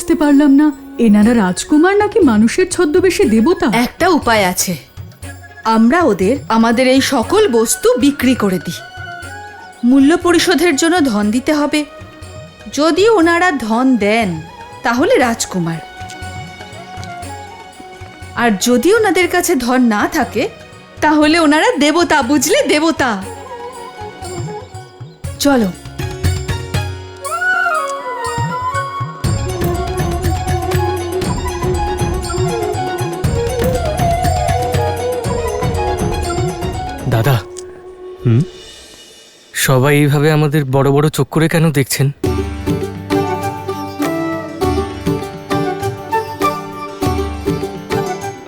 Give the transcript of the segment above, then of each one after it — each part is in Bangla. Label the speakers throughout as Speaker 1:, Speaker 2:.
Speaker 1: বুঝতে পারলাম না, এনারা রাজকুমার নাকি মানুষের ছদ্মবেশে দেবতা?
Speaker 2: একটা উপায় আছে, আমরা ওদের আমাদের এই সকল বস্তু বিক্রি করে দিই। মূল্য পরিশোধের জন্য ধন দিতে হবে। যদি ওনারা ধন দেন তাহলে রাজকুমার, আর যদি ওনাদের কাছে ধন না থাকে তাহলে ওনারা দেবতা, বুঝলে, দেবতা। চলো।
Speaker 3: দাদা, সবাই এইভাবে আমাদের বড় বড় চোখ করে কেন দেখছেন?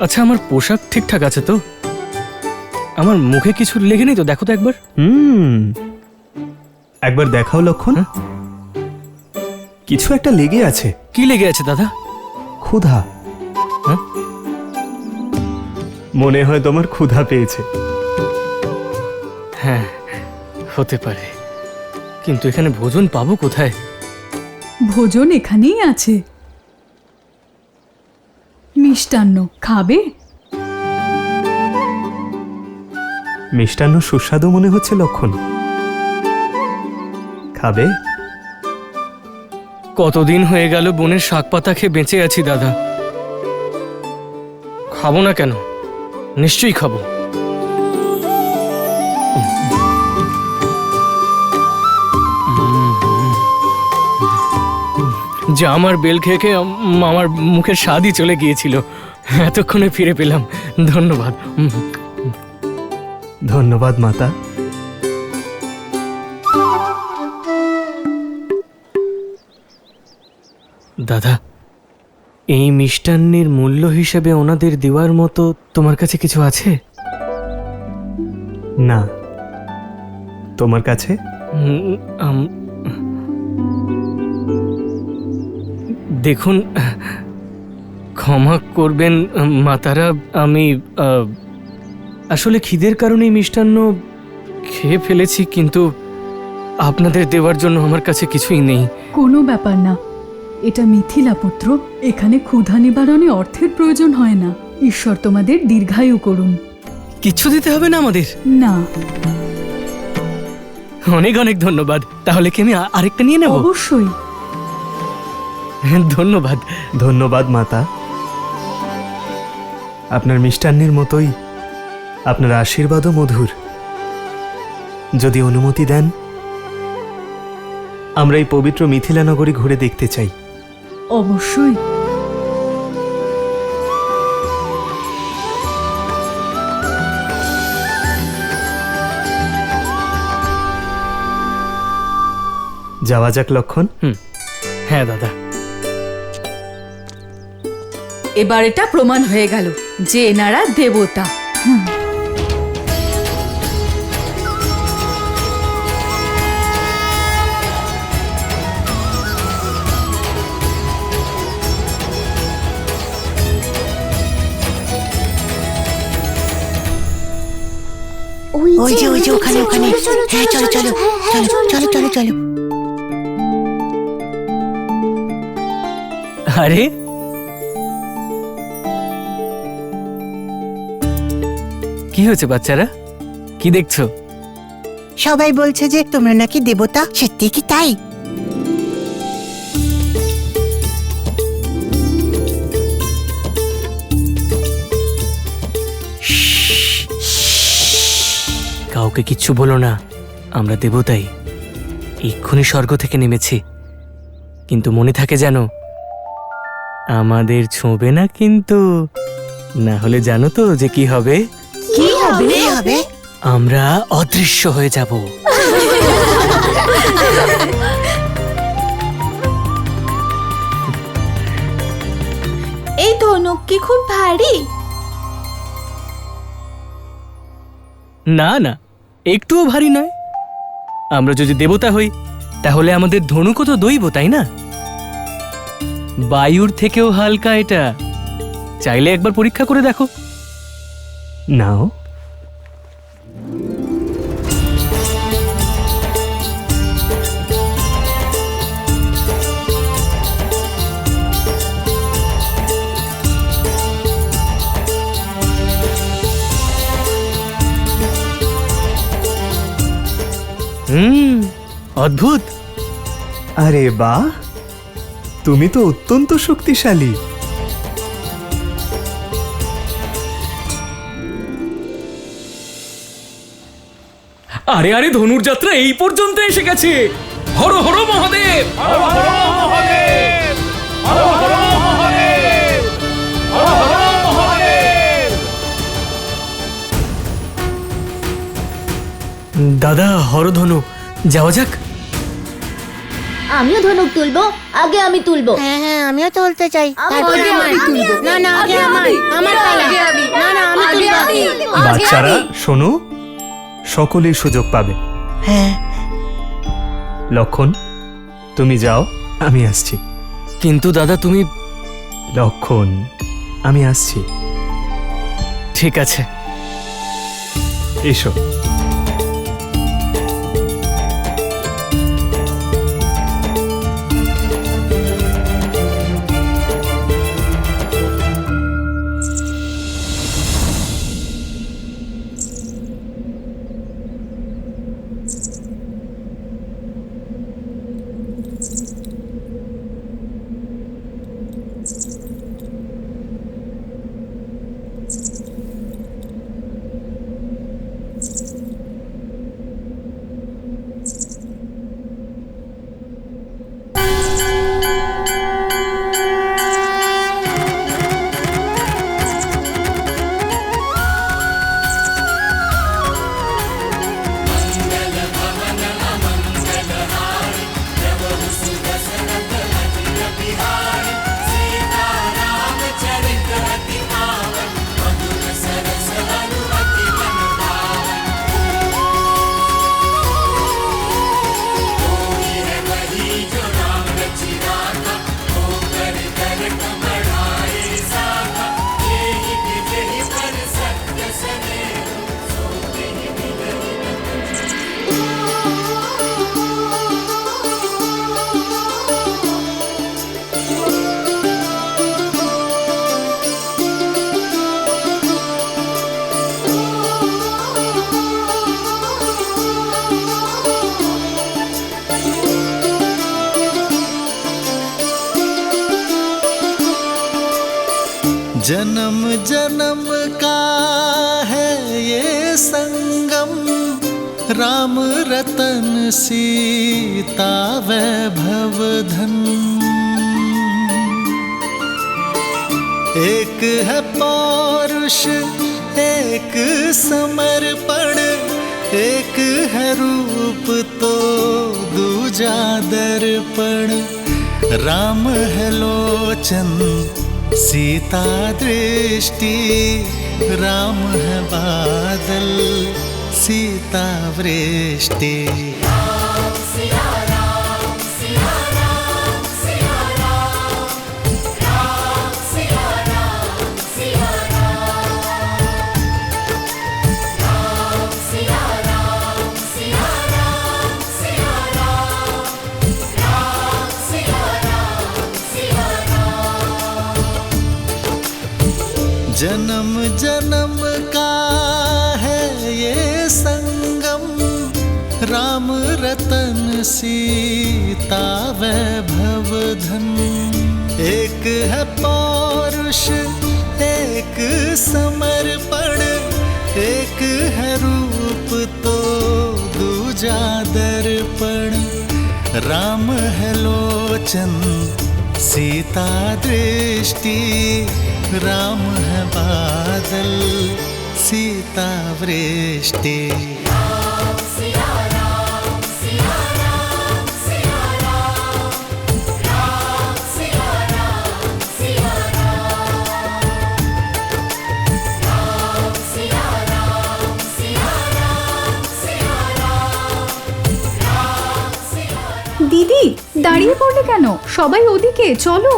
Speaker 3: আচ্ছা, আমার পোশাক ঠিকঠাক আছে তো? আমার মুখে কিছু লেগে নেই তো? দেখো তো একবার।
Speaker 4: একবার দেখাও লক্ষণ। কিছু একটা লেগে আছে।
Speaker 3: কি লেগে আছে দাদা?
Speaker 4: ক্ষুধা।
Speaker 3: হ্যাঁ?
Speaker 4: মনে হয় তোমার ক্ষুধা পেয়েছে।
Speaker 3: হ্যাঁ, হতে পারে, কিন্তু এখানে ভোজন পাবো কোথায়?
Speaker 1: ভোজন এখানেই আছে, মিষ্টান্ন খাবে?
Speaker 4: মিষ্টান্ন সুস্বাদু মনে হচ্ছে লক্ষণ, খাবে?
Speaker 3: কতদিন হয়ে গেল বনের শাক পাতা খেয়ে বেঁচে আছি দাদা, খাবো না কেন? নিশ্চয়ই খাবো। যা আমার বেল খেয়ে খেয়ে আমার মুখের স্বাদই চলে গিয়েছিল, এতক্ষণে ফিরে পেলাম। ধন্যবাদ।
Speaker 4: ধন্যবাদ মাতা।
Speaker 3: দাদা, এই মিষ্টান্নের মূল্য হিসেবে ওনাদের দেওয়ার মতো তোমার কাছে কিছু আছে?
Speaker 4: না, তোমার কাছে?
Speaker 3: দেখুন, ক্ষমা করবেন মাতারা, আমি আসলে খিদের কারণে মিষ্টান্ন খেয়ে ফেলেছি, কিন্তু আপনাদের দেওয়ার জন্য আমার কাছে কিছুই নেই।
Speaker 1: কোনো ব্যাপার না, এটা মিথিলা পুত্র, এখানে ক্ষুধা নিবারণে অর্থের প্রয়োজন হয় না। ঈশ্বর তোমাদের দীর্ঘায়ু করুন।
Speaker 3: কিচ্ছু দিতে হবে না আমাদের?
Speaker 1: না।
Speaker 3: অনেক অনেক ধন্যবাদ। তাহলে কি আমি আরেকটা নিয়ে নেব?
Speaker 1: অবশ্যই।
Speaker 3: ধন্যবাদ।
Speaker 4: ধন্যবাদ মাতা। আপনার মিষ্টান্নের মতোই আপনার আশীর্বাদও মধুর। যদি অনুমতি দেন, আমরা এই পবিত্র মিথিলা নগরী ঘুরে দেখতে চাই।
Speaker 1: অবশ্যই।
Speaker 4: যাওয়া যাক লক্ষণ।
Speaker 3: হ্যাঁ দাদা।
Speaker 2: এবার এটা প্রমাণ হয়ে গেল যে এনারা দেবতা।
Speaker 5: ওই যে ওখানে ওখানে। হ্যাঁ, চলো চলো চলো চলো চলো চলো।
Speaker 3: আরে, কি হয়েছে বাচ্চারা? কি দেখছো?
Speaker 5: সবাই বলছে যে তোমরা নাকি দেবতা, সত্যি কি তাই?
Speaker 3: কাউকে কিচ্ছু বলো না, আমরা দেবতাই, এক্ষুনি স্বর্গ থেকে নেমেছি। কিন্তু মনে থাকে যেন, আমাদের ছোঁবে না কিন্তু, না হলে জানো তো যে কি হবে?
Speaker 5: কি হবে?
Speaker 3: আমরা অদৃশ্য হয়ে যাব।
Speaker 2: এই ধনুক কি খুব ভারী?
Speaker 3: না না, একটুও ভারী নয়। আমরা যদি দেবতা হই তাহলে আমাদের ধনুকও তো দৈব, তাই না? বায়ুর থেকেও হালকা এটা। চাইলে একবার পরীক্ষা করে দেখো।
Speaker 4: নাও।
Speaker 3: হুম, অদ্ভুত।
Speaker 4: আরে বাহ, তুমি তো অত্যন্ত শক্তিশালী।
Speaker 6: আরে আরে, ধনুর যাত্রা এই পর্যন্ত এসে গেছে। হর হর মহাদেব, হর হর মহাদেব, হর হর মহাদেব, হর হর মহাদেব।
Speaker 3: দাদা, হরধনু, যাওয়া যাক।
Speaker 7: আমিও ধনুক তুলবো, আগে আমি তুলবো।
Speaker 5: হ্যাঁ হ্যাঁ, আমিও তুলতে চাই। তারপরে
Speaker 7: আগে
Speaker 5: আমার।
Speaker 7: আমি তুলবো।
Speaker 5: না না, আগে আমার, আমার পালা। না না, আমি তুলবো।
Speaker 4: বাচ্চারা শোনো, সকলেই সুযোগ পাবে।
Speaker 5: হ্যাঁ,
Speaker 4: লক্ষণ, তুমি যাও, আমি আসছি।
Speaker 3: কিন্তু দাদা তুমি।
Speaker 4: লক্ষণ, আমি আসছি।
Speaker 3: ঠিক আছে।
Speaker 4: এসো।
Speaker 8: जन्म जन्म का है ये संगम, राम रतन सीता वैभव धन। एक है पौरुष, एक समर्पण, एक है रूप तो दूजा दर्पण। राम है लोचन, सीता दृष्टि, राम है बादल, सीता वृष्टि। जन्म जन्म का है ये संगम, राम रतन सीता वैभव धन। एक है पौरुष, एक समर्पण, एक है रूप तो दूजा दर्पण। राम है लोचन, सीता दृष्टि, राम है बादल, सीता वृष्टि।
Speaker 1: দিদি, দাঁড়িয়ে পড়লে কেন? সবাই ওদিকে চলো।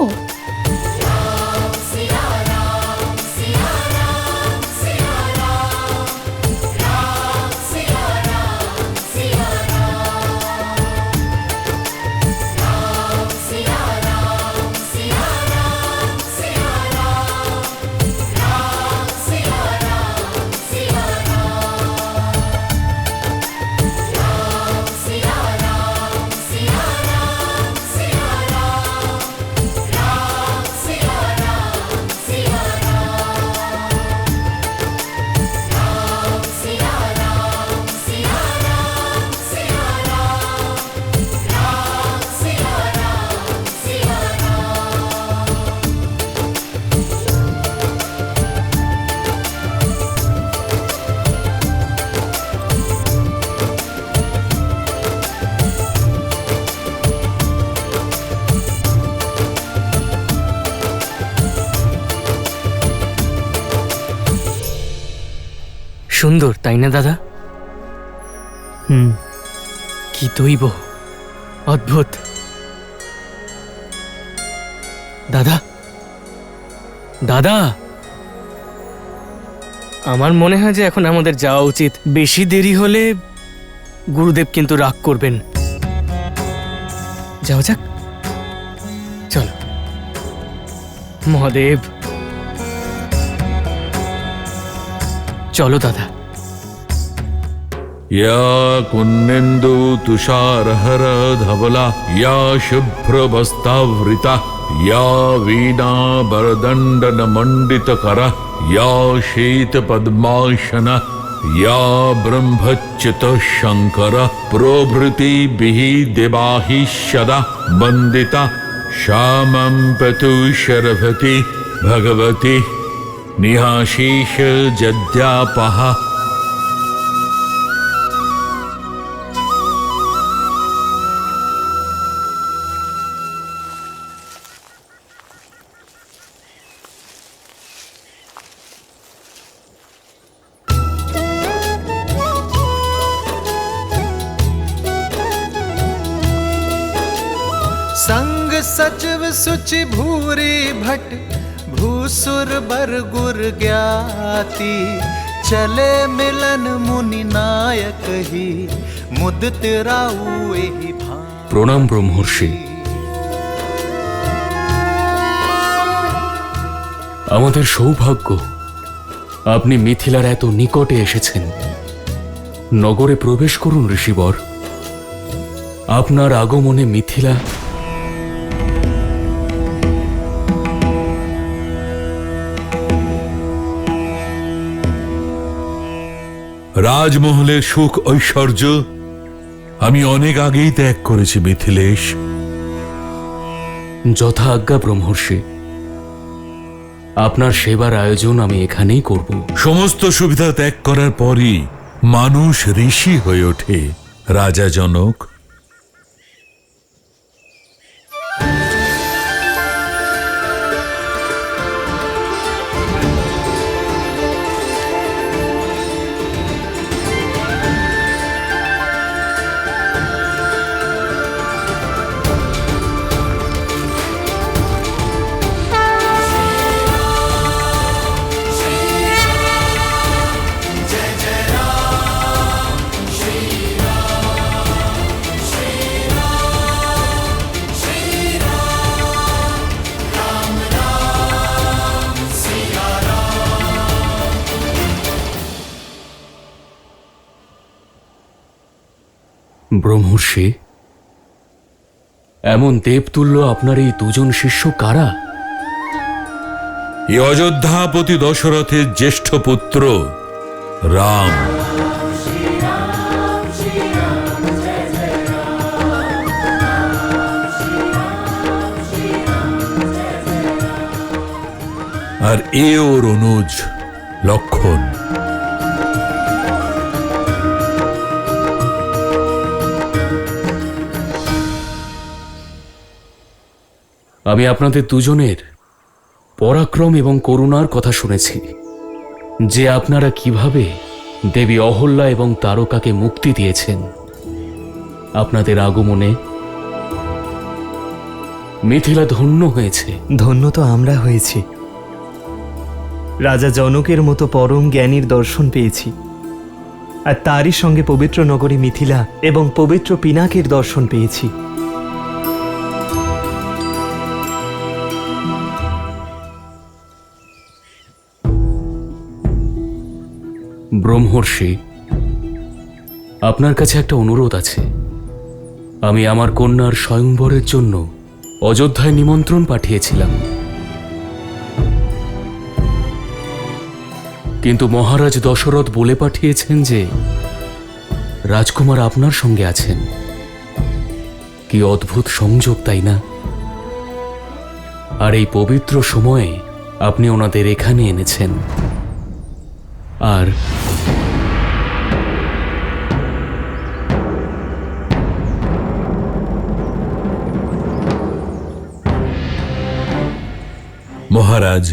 Speaker 3: সুন্দর তাই না দাদা?
Speaker 4: হুম।
Speaker 3: কি দৈব, অদ্ভুত। দাদা, দাদা, আমার মনে হয় যে এখন আমাদের যাওয়া উচিত। বেশি দেরি হলে গুরুদেব কিন্তু রাগ করবেন। যাওয়া যাক, চলো। মহাদেব, চলো দাদা।
Speaker 6: या कुन्नेन्दु तुषारहर धवला या शुभ्रवस्तावृता या वीणा बरदण्डन मण्डितकर या शीतपद्मासन या ब्रह्मच्युत शङ्कर प्रभृतिभिः देवाः सदा वन्दिता श्यामं पतुशरभति भगवती निहाशीष जद्यापः।
Speaker 8: संग सचिव सुचि भूरी भट भूसुर बर गुर ज्ञाति चले मिलन मुनि नायक ही मुदित राउ एहि भांति।
Speaker 6: প্রণাম ব্রহ্মর্ষি। আমাদের সৌভাগ্য আপনি মিথিলার এত নিকটে এসেছেন। নগরে প্রবেশ করুন ঋষিবর। আপনার আগমনে মিথিলা
Speaker 9: রাজমহলের সুখ ঐশ্বর্য আমি অনেক আগেই ত্যাগ করেছি মিথিলেশ।
Speaker 6: যথা আজ্ঞা ব্রহ্মর্ষি। আপনার সেবার আয়োজন আমি এখানেই করব।
Speaker 9: সমস্ত সুবিধা ত্যাগ করার পরই মানুষ ঋষি হয়ে ওঠে রাজা জনক।
Speaker 6: ব্রহ্মর্ষি, এমন দেবতুল্য আপনার এই দুজন শিষ্য কারা?
Speaker 9: এই অযোধ্যাপতি দশরথের জ্যেষ্ঠ পুত্র রাম। আর এ ওর অনুজ লক্ষণ।
Speaker 6: আমি আপনাদের দুজনের পরাক্রম এবং করুণার কথা শুনেছি, যে আপনারা কিভাবে দেবী অহল্যা এবং তারকাকে মুক্তি দিয়েছেন। আপনাদের আগমনে মিথিলা ধন্য হয়েছে।
Speaker 4: ধন্য তো আমরা হয়েছি। রাজা জনকের মতো পরম জ্ঞানীর দর্শন পেয়েছি, আর তারই সঙ্গে পবিত্র নগরী মিথিলা এবং পবিত্র পিনাকের দর্শন পেয়েছি।
Speaker 6: ব্রহ্মর্ষি, আপনার কাছে একটা অনুরোধ আছে। আমি আমার কন্যার স্বয়ংবরের জন্য অযোধ্যায় নিমন্ত্রণ পাঠিয়েছিলাম, কিন্তু মহারাজ দশরথ বলে পাঠিয়েছেন যে রাজকুমার আপনার সঙ্গে আছেন। কি অদ্ভুত সংযোগ, তাই না? আর এই পবিত্র সময়ে আপনি ওনাদের এখানে এনেছেন। আর
Speaker 9: মহারাজ,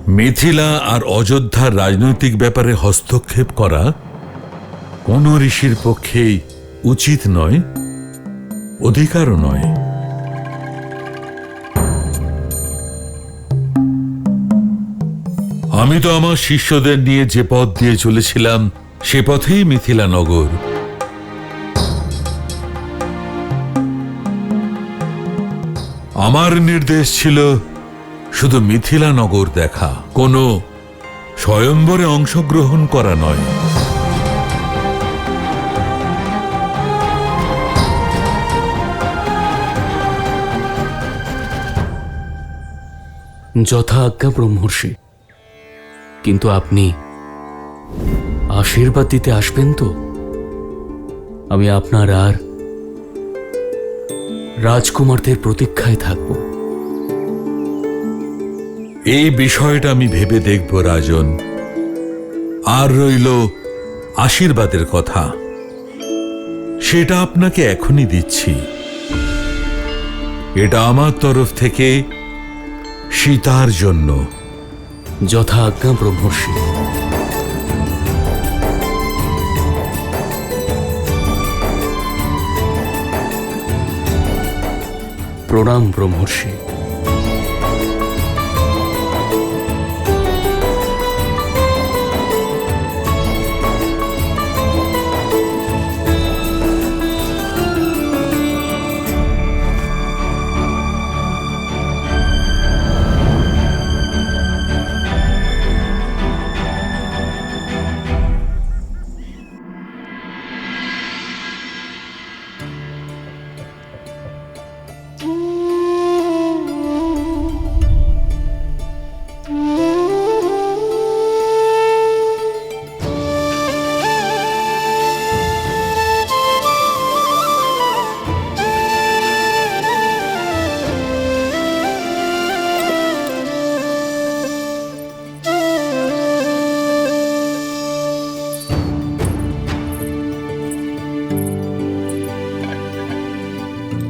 Speaker 9: মিথিলা আর অযোধ্যার রাজনৈতিক ব্যাপারে হস্তক্ষেপ করা কোন ঋষির পক্ষেই উচিত নয়, অধিকারও নয়। আমি তো আমার শিষ্যদের নিয়ে যে পথ দিয়ে চলেছিলাম সে পথেই মিথিলা নগর। আমার নির্দেশ ছিল শুধু মিথিলা নগর দেখা, কোনো স্বয়ম্বরে অংশগ্রহণ করা নয়।
Speaker 6: যথা আজ্ঞা ব্রহ্মর্ষি, কিন্তু আপনি আশীর্বাদ দিতে আসবেন তো? আমি আপনার আর রাজকুমারদের প্রতীক্ষায় থাকব।
Speaker 9: এই বিষয়টা আমি ভেবে দেখব রাজন। আর রইল আশীর্বাদের কথা, সেটা আপনাকে এখনই দিচ্ছি। এটা আমার তরফ থেকে সীতার জন্য।
Speaker 6: যথা আজ্ঞা ব্রহ্মর্ষি। প্রণাম ব্রহ্মর্ষি।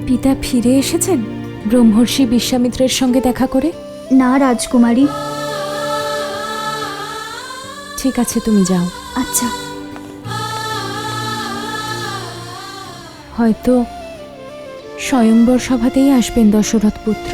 Speaker 10: পিতা ফিরে এসেছেন ব্রহ্মর্ষি বিশ্বামিত্রের সঙ্গে দেখা করে?
Speaker 7: না রাজকুমারী।
Speaker 10: ঠিক আছে, তুমি যাও।
Speaker 7: আচ্ছা।
Speaker 10: হয়তো স্বয়ম্বর সভাতেই আসবেন দশরথ পুত্র।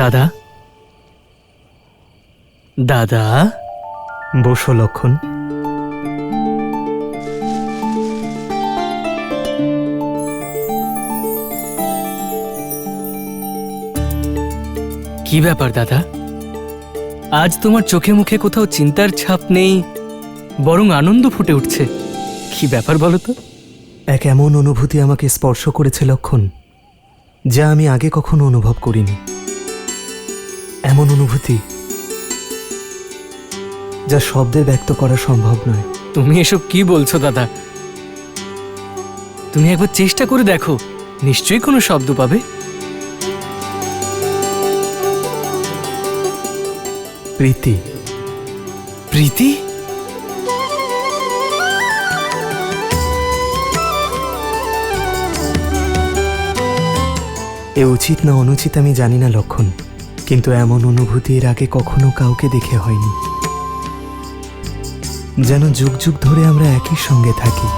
Speaker 3: দাদা, দাদা,
Speaker 4: বসো লক্ষণ।
Speaker 3: কি ব্যাপার দাদা? আজ তোমার চোখে মুখে কোথাও চিন্তার ছাপ নেই, বরং আনন্দ ফুটে উঠছে। কি ব্যাপার বলো তো?
Speaker 4: এক এমন অনুভূতি আমাকে স্পর্শ করেছে লক্ষণ, যা আমি আগে কখনো অনুভব করিনি। এমন অনুভূতি যা শব্দে ব্যক্ত করা সম্ভব নয়।
Speaker 3: তুমি এসব কি বলছো দাদা? তুমি একবার চেষ্টা করে দেখো, নিশ্চয়ই কোনো শব্দ পাবে।
Speaker 4: প্রীতি।
Speaker 3: প্রীতি?
Speaker 4: এ উচিত না অনুচিত আমি জানি না লক্ষণ, কিন্তু এমন অনুভূতি এর আগে কখনো কাউকে দেখে হয়নি। যেন যুগ যুগ ধরে আমরা একই সঙ্গে থাকি,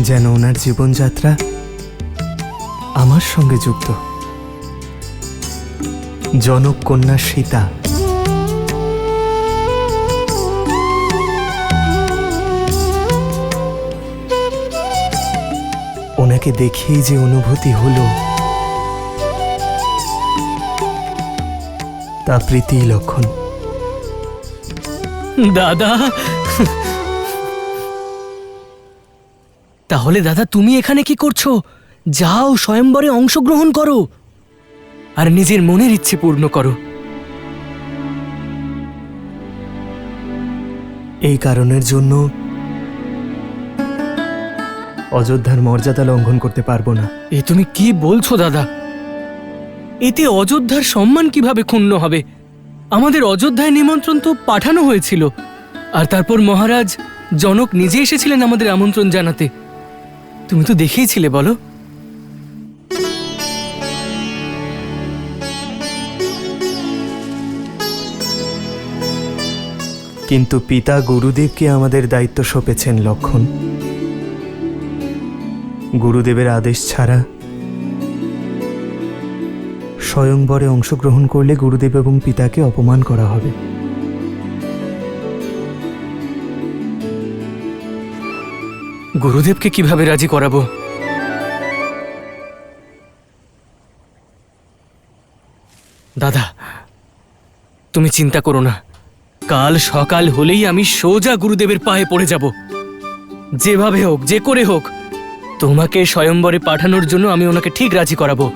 Speaker 4: যেন ওনার জীবনযাত্রা আমার সঙ্গে যুক্ত। জনক কন্যা সীতা, ওনাকে দেখেই যে অনুভূতি হলো তা প্রীতি লক্ষণ।
Speaker 3: দাদা, তাহলে দাদা তুমি এখানে কি করছো? যাও স্বয়ম্বরে অংশগ্রহণ করো আর নিজের মনের ইচ্ছে পূর্ণ করো।
Speaker 4: এই কারণের জন্য অযোধ্যার মর্যাদা লঙ্ঘন করতে পারবো না।
Speaker 3: এ তুমি কি বলছো দাদা? এতে অযোধ্যার সম্মান কিভাবে ক্ষুণ্ণ হবে? আমাদের অযোধ্যায় নিমন্ত্রণ তো পাঠানো হয়েছিল, আর তারপর মহারাজ জনক নিজে এসেছিলেন আমাদের আমন্ত্রণ জানাতে। তুমি তো দেখেইছিলে, বলো।
Speaker 4: কিন্তু পিতা গুরুদেবকে আমাদের দায়িত্ব সঁপেছেন লক্ষণ। গুরুদেবের আদেশ ছাড়া স্বয়ংবরে অংশগ্রহণ করলে গুরুদেব এবং পিতাকে অপমান করা হবে।
Speaker 3: গুরুদেবকে কিভাবে রাজি করাবো? দাদা তুমি চিন্তা করো না, কাল সকাল হলেই আমি সোজা গুরুদেবের পায়ে পড়ে যাব। যেভাবে হোক, যে করে হোক, তোমাকে স্বয়ম্বরে পাঠানোর জন্য আমি ওনাকে ঠিক রাজি করাবো।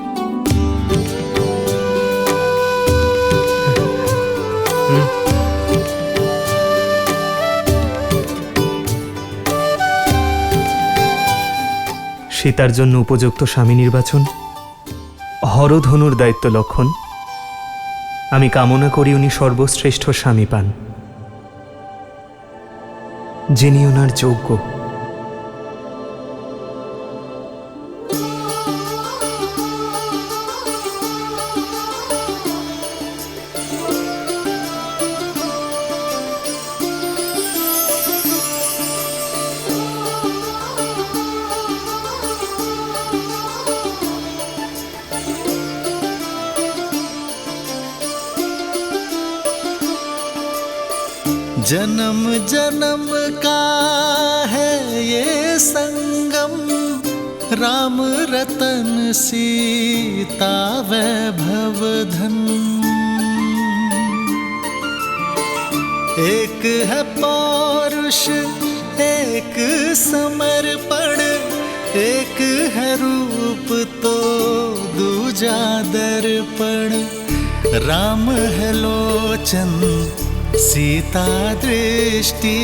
Speaker 4: সীতার জন্য উপযুক্ত স্বামী নির্বাচন হরধনুর দায়িত্ব লক্ষণ। আমি কামনা করি উনি সর্বশ্রেষ্ঠ স্বামী পান, যিনি ওনার যোগ্য।
Speaker 8: जन्म जन्म का है ये संगम, राम रतन सीता वैभव धन। एक है पौरुष एक समर्पण, एक है रूप तो दूजा दर्पण। राम है लोचन सीता दृष्टि,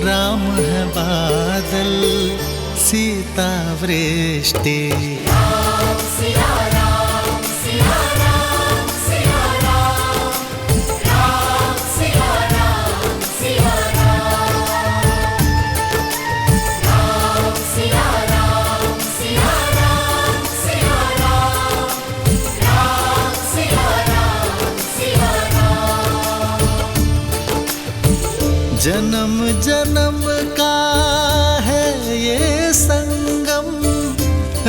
Speaker 8: राम है बादल सीता वृष्टि। जन्म जन्म का है ये संगम,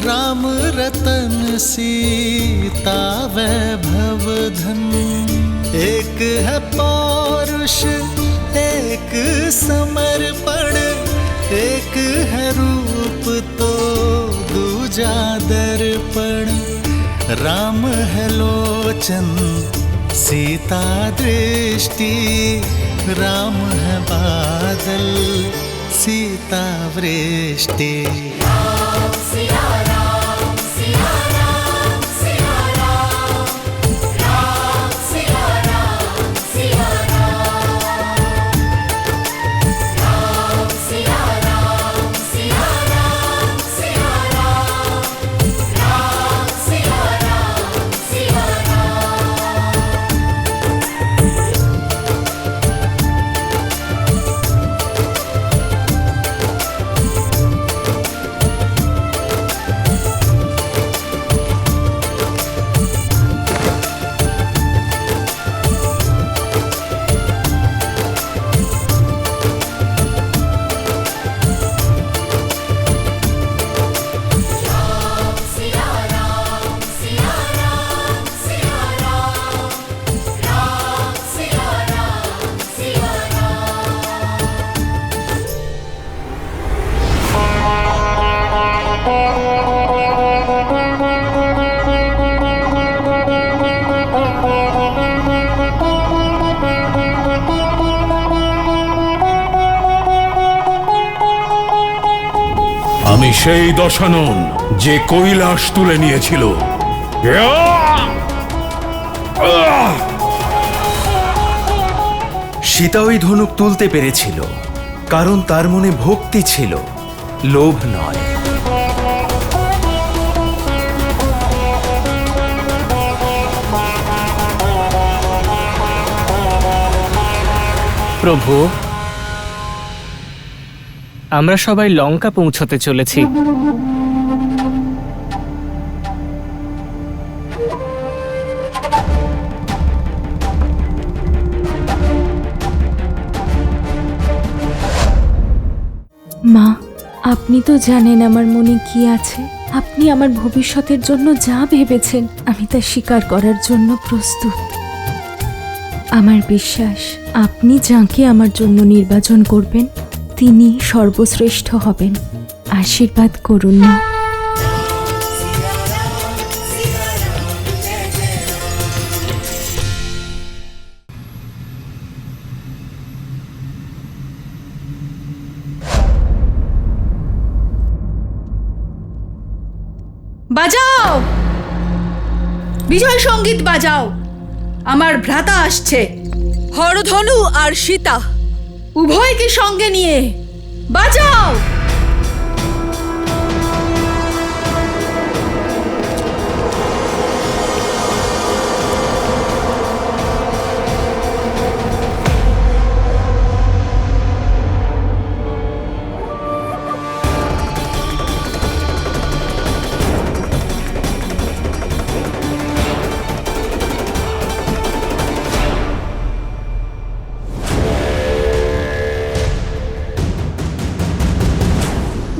Speaker 8: राम रतन सीता वैभव धन। एक है पौरुष एक समर्पण, एक है रूप तो दूजा दर्पण। राम है लोचन सीता दृष्टि, राम है बादल सीता वृष्टि।
Speaker 9: আমি সেই দশানন যে কৈলাস তুলে নিয়েছিল।
Speaker 11: সীতা ওই ধনুক তুলতে পেরেছিল কারণ তার মনে ভক্তি ছিল, লোভ নয়।
Speaker 3: প্রভু, আমরা সবাই লঙ্কা পৌঁছতে চলেছি।
Speaker 10: মা, আপনি তো জানেন আমার মনে কি আছে। আপনি আমার ভবিষ্যতের জন্য যা ভেবেছেন আমি তা স্বীকার করার জন্য প্রস্তুত। আমার বিশ্বাস আপনি যাকে আমার জন্য নির্বাচন করবেন তিনি সর্বশ্রেষ্ঠ হবেন। আশীর্বাদ করুন না।
Speaker 2: বাজাও, বিজয় সঙ্গীত বাজাও। আমার ভ্রাতা আসছে, হরধনু আর সীতা উভয়কে সঙ্গে নিয়ে বাজাও।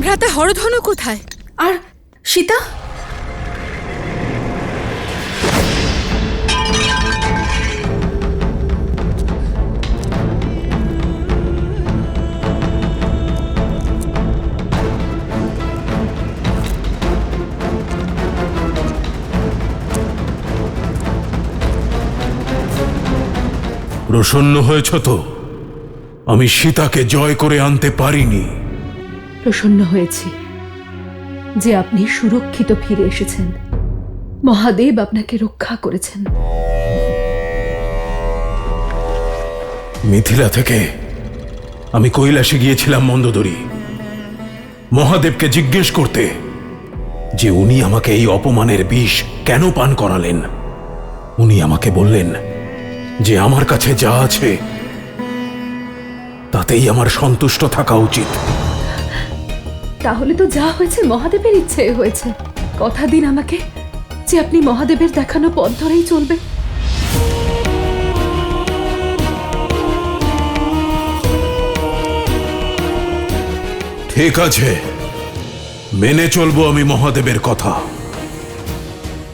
Speaker 2: ভ্রাতা হরধনু কোথায়? আর সীতা?
Speaker 9: প্রসন্ন হয়েছ তো? আমি সীতাকে জয় করে আনতে পারিনি।
Speaker 1: প্রসন্ন হয়েছি যে আপনি সুরক্ষিত ফিরে এসেছেন। মহাদেব আপনাকে রক্ষা করেছেন।
Speaker 9: মিথিলা থেকে আমি কৈলাসে গিয়েছিলাম মন্দোদরী, মহাদেবকে জিজ্ঞেস করতে যে উনি আমাকে এই অপমানের বিষ কেন পান করালেন। উনি আমাকে বললেন যে আমার কাছে যা আছে তাতেই আমার সন্তুষ্ট থাকা উচিত।
Speaker 1: তাহলে তো যা হয়েছে মহাদেবের ইচ্ছে হয়েছে। কথা দিন আমাকে যে আপনি মহাদেবের দেখানো পথ ধরেই চলবেন।
Speaker 9: ঠিক আছে, মেনে চলবো আমি মহাদেবের কথা,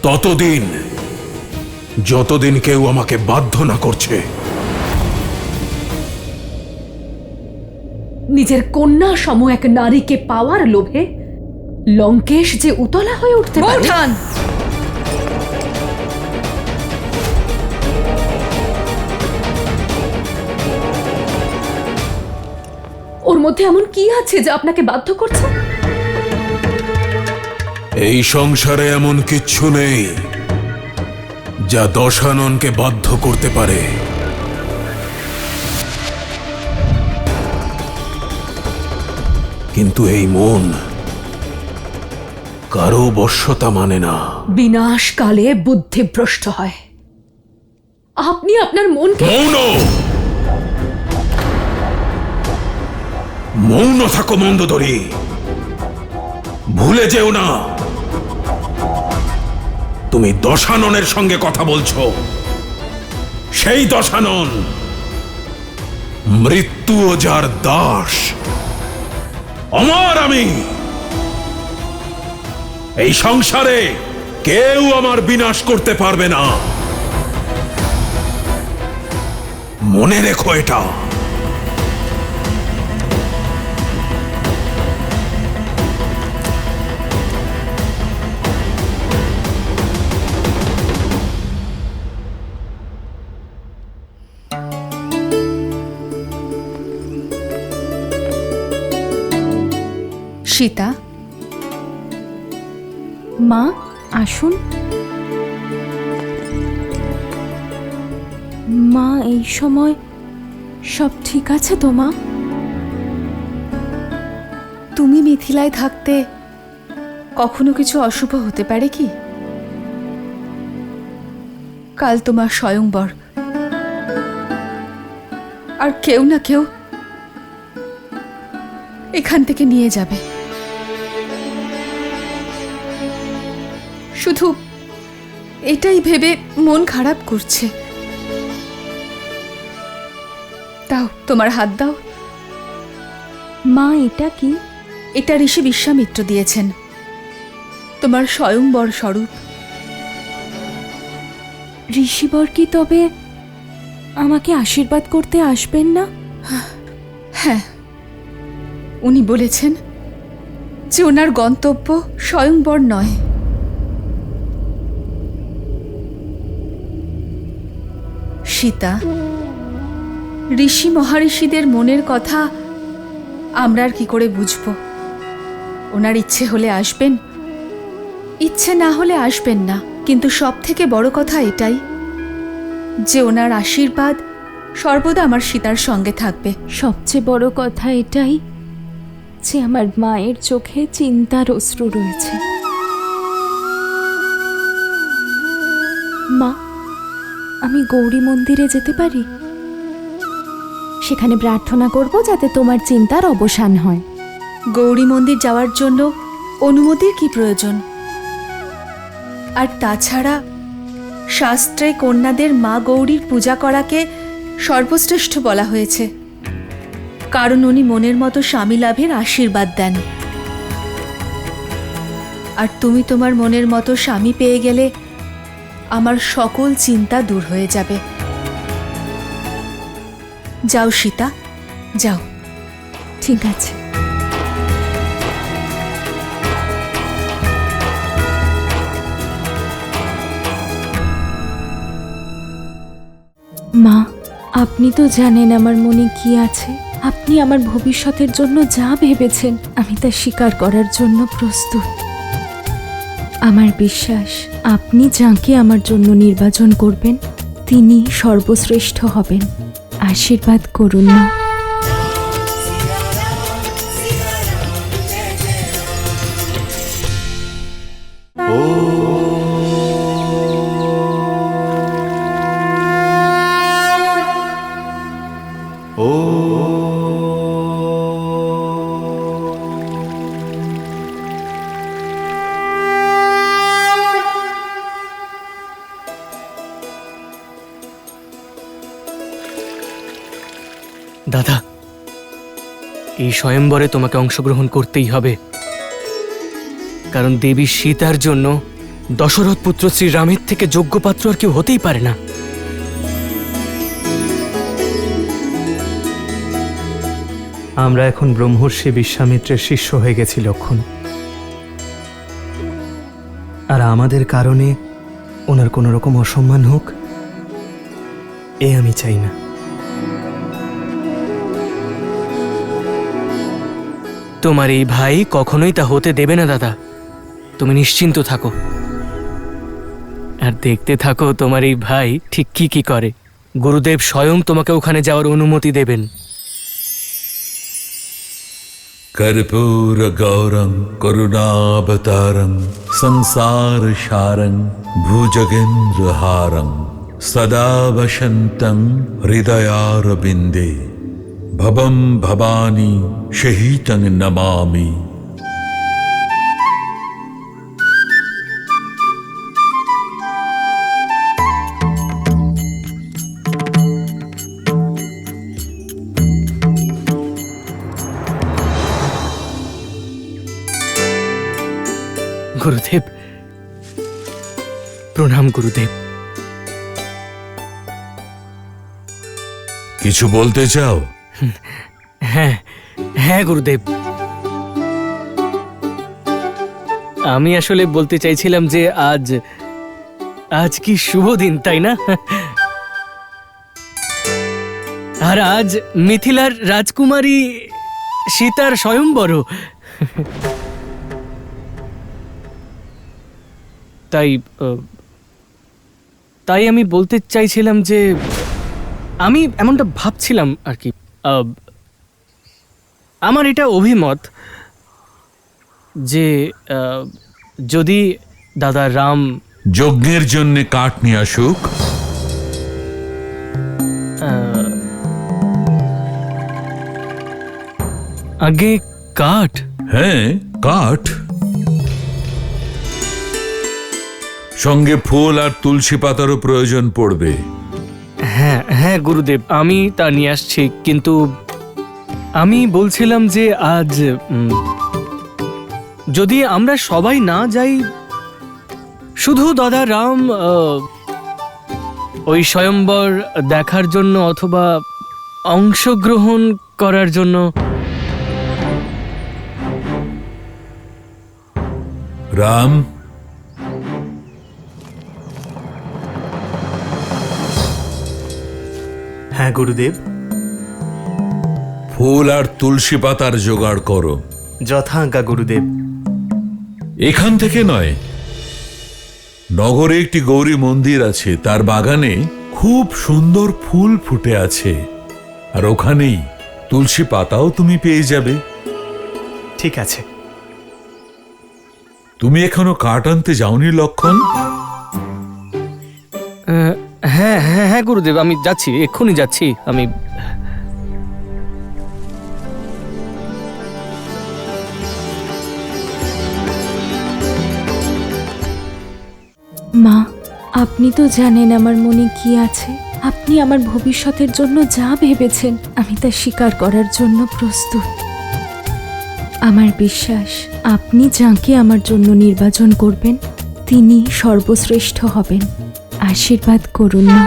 Speaker 9: ততদিন যতদিন কেউ আমাকে বাধ্য না করছে।
Speaker 1: নিজের কন্যা সম এক নারীকে পাওয়ার লোভে লঙ্কেশ যে উতলা হয়ে উঠতে পারে।
Speaker 2: বৌঠান,
Speaker 1: ওর মধ্যে এমন কি আছে যা আপনাকে বাধ্য করছে?
Speaker 9: এই সংসারে এমন কিচ্ছু নেই যা দশাননকে বাধ্য করতে পারে। কিন্তু এই মন কারো বশ্যতা মানে না।
Speaker 1: বিনাশকালে বুদ্ধিভ্রষ্ট হয়। আপনি আপনার মনকে
Speaker 9: মৌন মৌন থাকো মন্দোদরী। ভুলে যেও না তুমি দশাননের সঙ্গে কথা বলছো। সেই দশানন মৃত্যু ও যার দাস। অমর আমি। এই সংসারে কেউ আমার বিনাশ করতে পারবে না। মনে রেখো এটা।
Speaker 2: সীতা,
Speaker 10: মা আসুন। মা এই সময় সব ঠিক আছে তো মা?
Speaker 2: তুমি মিথিলায় থাকতে কখনো কিছু অশুভ হতে পারে কি? কাল তোমার স্বয়ংবর, আর কেউ না কেউ এখান থেকে নিয়ে যাবে। শুধু এটাই ভেবে মন খারাপ করছে। দাও, তোমার হাত দাও।
Speaker 10: মা এটা কি?
Speaker 2: এটা ঋষি বিশ্বামিত্র দিয়েছেন, তোমার স্বয়ংবর স্বরূপ।
Speaker 10: ঋষিবর কি তবে আমাকে আশীর্বাদ করতে আসবেন না?
Speaker 2: হ্যাঁ, উনি বলেছেন যে ওনার গন্তব্য স্বয়ংবর নয়। সীতা, ঋষি মহারিষিদের মনের কথা আমরা আর কি করে বুঝব? ওনার ইচ্ছে হলে আসবেন, ইচ্ছে না হলে আসবেন না, কিন্তু সব থেকে বড় কথা এটাই যে ওনার আশীর্বাদ সর্বদা আমার সীতার সঙ্গে থাকবে।
Speaker 10: সবচেয়ে বড় কথা এটাই যে আমার মায়ের চোখে চিন্তার অশ্রু রয়েছে। মা, আমি গৌরী মন্দিরে যেতে পারি? সেখানে প্রার্থনা করব যাতে তোমার চিন্তার অবসান হয়।
Speaker 2: গৌরী মন্দির যাওয়ার জন্য অনুমতির কি প্রয়োজন? আর তাছাড়া শাস্ত্রে কন্যাদের মা গৌরীর পূজা করাকে সর্বশ্রেষ্ঠ বলা হয়েছে, কারণ উনি মনের মতো স্বামী লাভের আশীর্বাদ দেন। আর তুমি তোমার মনের মতো স্বামী পেয়ে গেলে আমার সকল চিন্তা দূর হয়ে যাবে। যাও সীতা, যাও।
Speaker 10: ঠিক আছে। মা, আপনি তো জানেন আমার মনে কি আছে। আপনি আমার ভবিষ্যতের জন্য যা ভেবেছেন আমি তা স্বীকার করার জন্য প্রস্তুত। আমার বিশ্বাস আপনি যাকে আমার জন্য নির্বাচন করবেন তিনি সর্বশ্রেষ্ঠ হবেন। আশীর্বাদ করুন না।
Speaker 3: দাদা, এই স্বয়ংবরে তোমাকে অংশগ্রহণ করতেই হবে, কারণ দেবী সীতার জন্য দশরথ পুত্র শ্রীরামের থেকে যোগ্য পাত্র আর কেউ হতেই পারে না।
Speaker 4: আমরা এখন ব্রহ্মর্ষি বিশ্বামিত্রের শিষ্য হয়ে গেছি লক্ষণ, আর আমাদের কারণে ওনার কোনো রকম অসম্মান হোক এ আমি চাই না।
Speaker 3: তোমার এই ভাই কখনোই তা হতে দেবে না দাদা, তুমি নিশ্চিন্ত থাকো আর দেখতে থাকো তোমার এই ভাই ঠিক কি কি করে। গুরুদেব স্বয়ং তোমাকে ওখানে যাওয়ার অনুমতি দেবেন।
Speaker 12: कर्पूर गौरं करुणावतारं संसार सारं भुजगेन्द्र हारं सदा वसन्तं हृदयारविन्दे भवं भवानी शहीतं नमामि।
Speaker 3: গুরুদেব প্রণাম। গুরুদেব,
Speaker 12: কিছু বলতে চাও?
Speaker 3: হ্যাঁ হ্যাঁ গুরুদেব, আমি আসলে বলতে চাইছিলাম যে আজ কি শুভ দিন, তাই না? আর আজ মিথিলার রাজকুমারী সীতার স্বয়ংবর। তাই আমি বলতে চাইছিলাম যে আমি এমনটা ভাবছিলাম আর কি। আমার এটা অভিমত যে যদি দাদা রাম
Speaker 12: যজ্ঞের জন্য কাঠ নিয়ে আসুক।
Speaker 3: আগে কাঠ?
Speaker 12: হ্যাঁ, কাঠ, সঙ্গে ফুল আর তুলসী পাতারও প্রয়োজন পড়বে।
Speaker 3: হ্যাঁ হ্যাঁ গুরুদেব, আমি তা নিয়ে আসছি, কিন্তু আমি বলছিলাম যে আজ যদি আমরা সবাই না যাই, শুধু দাদা রাম ওই স্বয়ম্বর দেখার জন্য অথবা অংশগ্রহণ করার জন্য।
Speaker 12: রাম,
Speaker 4: হ্যাঁ গুরুদেব।
Speaker 12: ফুল আর তুলসী পাতার জোগাড় করো।
Speaker 4: যথাজ্ঞা গুরুদেব।
Speaker 12: এখান থেকে নয়, নগরে একটি গৌরী মন্দির আছে, তার বাগানে খুব সুন্দর ফুল ফুটে আছে, আর ওখানেই তুলসী পাতাও তুমি পেয়ে যাবে।
Speaker 4: ঠিক আছে।
Speaker 12: তুমি এখনো কাঠ আনতে যাওনি লক্ষণ?
Speaker 3: হ্যাঁ হ্যাঁ হ্যাঁ গুরুদেব, আমি যাচ্ছি, এক্ষুনি যাচ্ছি আমি।
Speaker 10: মা, আপনি তো জানেন আমার মনে কি আছে। আপনি আমার ভবিষ্যতের জন্য যা ভেবেছেন আমি তা স্বীকার করার জন্য প্রস্তুত। আমার বিশ্বাস আপনি যাকে আমার জন্য নির্বাচন করবেন তিনি সর্বশ্রেষ্ঠ হবেন। আশীর্বাদ করুন না।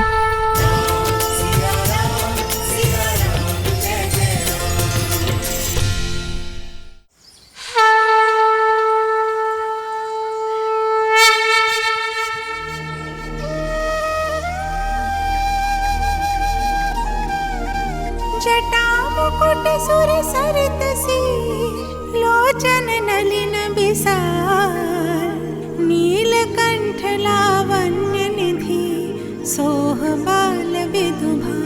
Speaker 13: जटा मुकुट सुर सरित सिर लोचन नलिन बिसार नीलकंठ लावण्य निधि सोह बाल विदुभार।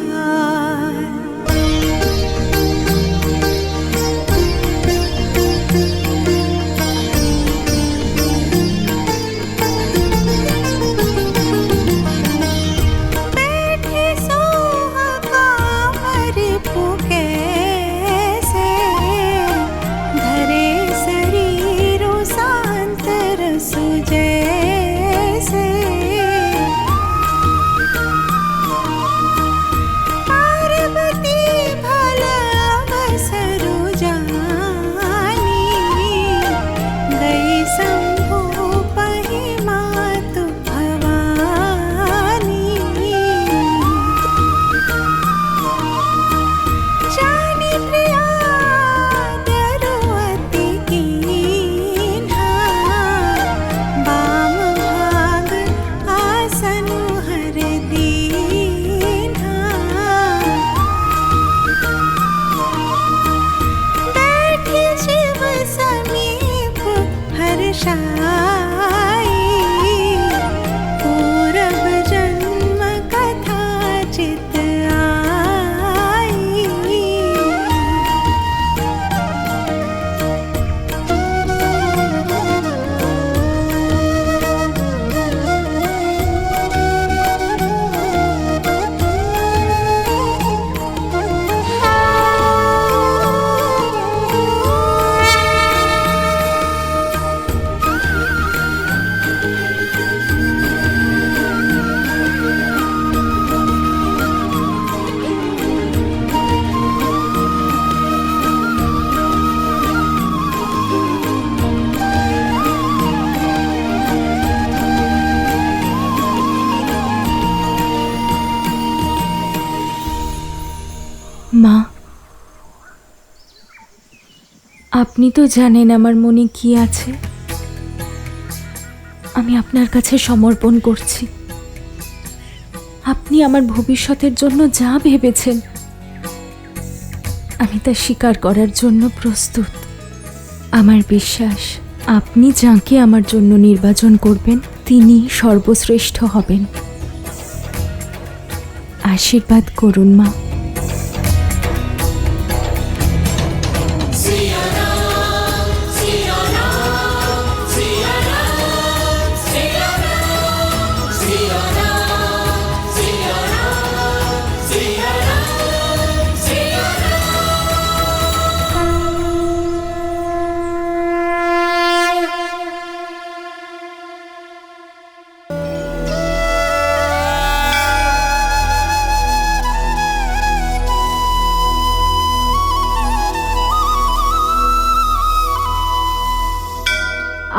Speaker 10: মা, আপনি তো জানেন আমার মনে কি আছে। আমি আপনার কাছে সমর্পণ করছি। আপনি আমার ভবিষ্যতের জন্য যা ভেবেছেন আমি তা স্বীকার করার জন্য প্রস্তুত। আমার বিশ্বাস আপনি যাকে আমার জন্য নির্বাচন করবেন তিনি সর্বশ্রেষ্ঠ হবেন। আশীর্বাদ করুন মা।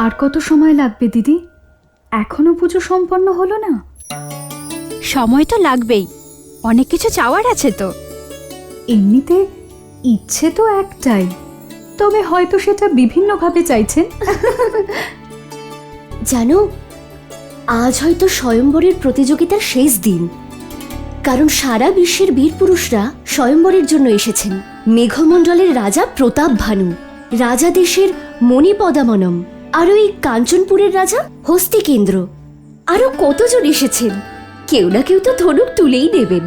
Speaker 1: আর কত সময় লাগবে দিদি? এখনো পুজো সম্পন্ন হলো না?
Speaker 10: সময় তো লাগবেই, অনেক কিছু চাওয়ার আছে তো।
Speaker 1: এমনিতে ইচ্ছে তো একটাই, তবে হয়তো সেটা বিভিন্নভাবে চাইছেন।
Speaker 7: জানো, আজ হয়তো স্বয়ম্বরের প্রতিযোগিতার শেষ দিন, কারণ সারা বিশ্বের বীর পুরুষরা স্বয়ম্বরের জন্য এসেছেন। মেঘমণ্ডলের রাজা প্রতাপ ভানু, রাজা দেশের মণিপদামনম, আর ওই কাঞ্চনপুরের রাজা হস্তিকেন্দ্র, আরো কতজন এসেছেন। কেউ না কেউ তো ধনুক তুলেই নেবেন।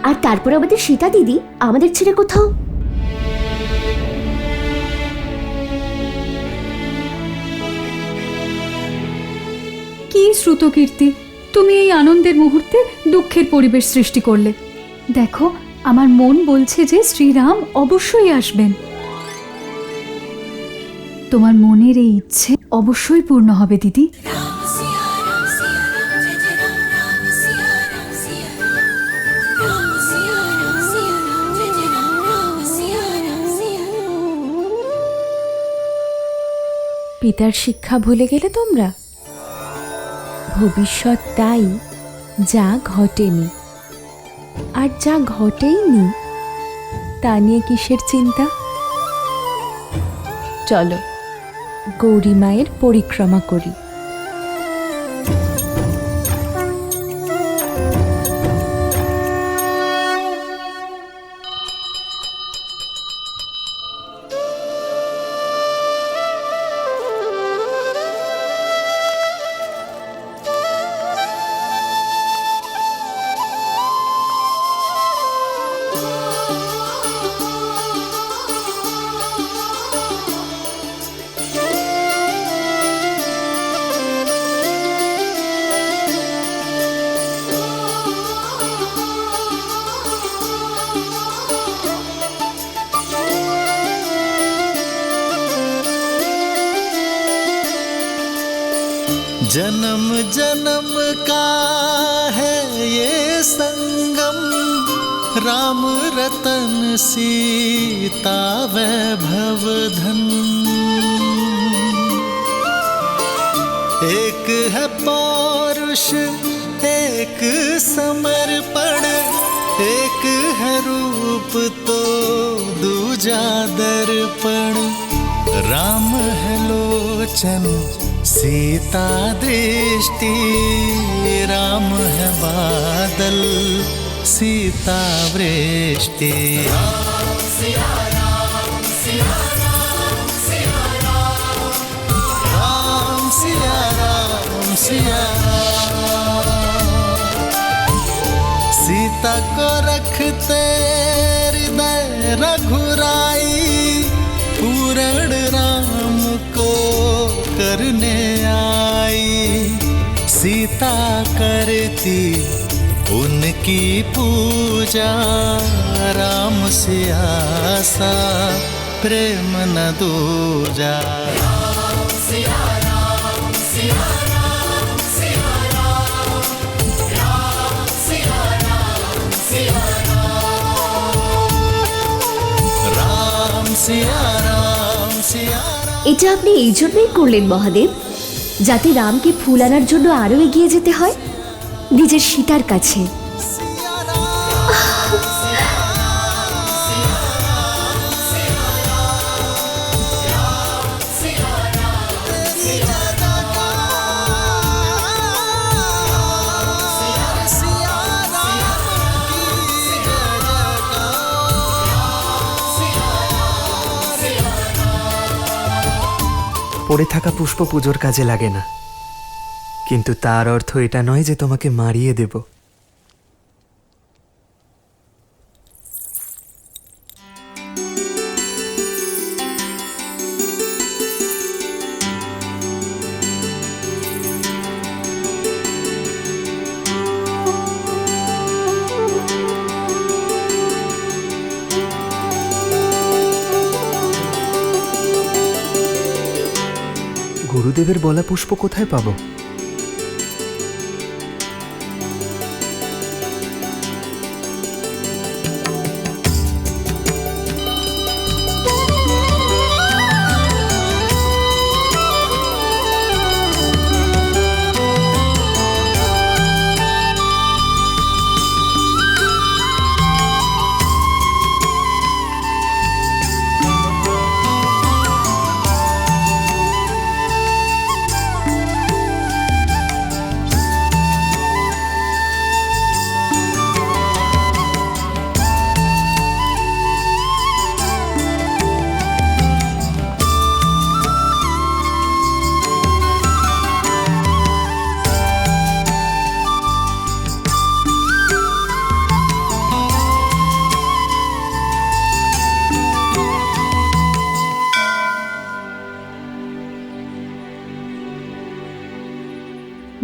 Speaker 7: আর তারপর আমাদের সীতা দিদি আমাদের ছেড়ে কোথাও।
Speaker 1: কি শ্রুতকীর্তি, তুমি এই আনন্দের মুহূর্তে দুঃখের পরিবেশ সৃষ্টি করলে। দেখো, আমার মন বলছে যে শ্রীরাম অবশ্যই আসবেন। তোমার মনের এই ইচ্ছে অবশ্যই পূর্ণ হবে দিদি।
Speaker 10: পিতার শিক্ষা ভুলে গেলে তোমরা? ভবিষ্যৎ তাই যা ঘটেনি, আর যা ঘটেইনি তা নিয়ে কিসের চিন্তা? চলো গৌরী মায়ের পরিক্রমা করি।
Speaker 8: जन्म जन्म का है ये संगम, राम रतन सीता वैभव धन। एक है पौरुष एक समर्पण, एक है रूप तो दूजा दर्पण। राम है लोचन सीता दृष्टि, राम है बादल सीता वृष्टि। राम सिया राम सिया राम सिया राम, राम सिया राम सिया राम। सीता को रखते हृदय रघुराई, पूर्ण राम को करने आई। सीता करती उनकी पूजा, राम से आसा प्रेम न दूजा। राम सिया राम सिया राम सिया राम, राम सिया राम सिया राम, राम सिया राम सिया।
Speaker 7: এটা আপনি এই জন্যই করলেন মহাদেব, যাতে রামকে ফুল আনার জন্য আরো এগিয়ে যেতে হয় নিজের সীতার কাছে।
Speaker 4: পড়ে থাকা পুষ্প পুজোর কাজে লাগে না, কিন্তু তার অর্থ এটা নয় যে তোমাকে মারিয়ে দেব। গুরুদেবের বলা পুষ্প কোথায় পাবো?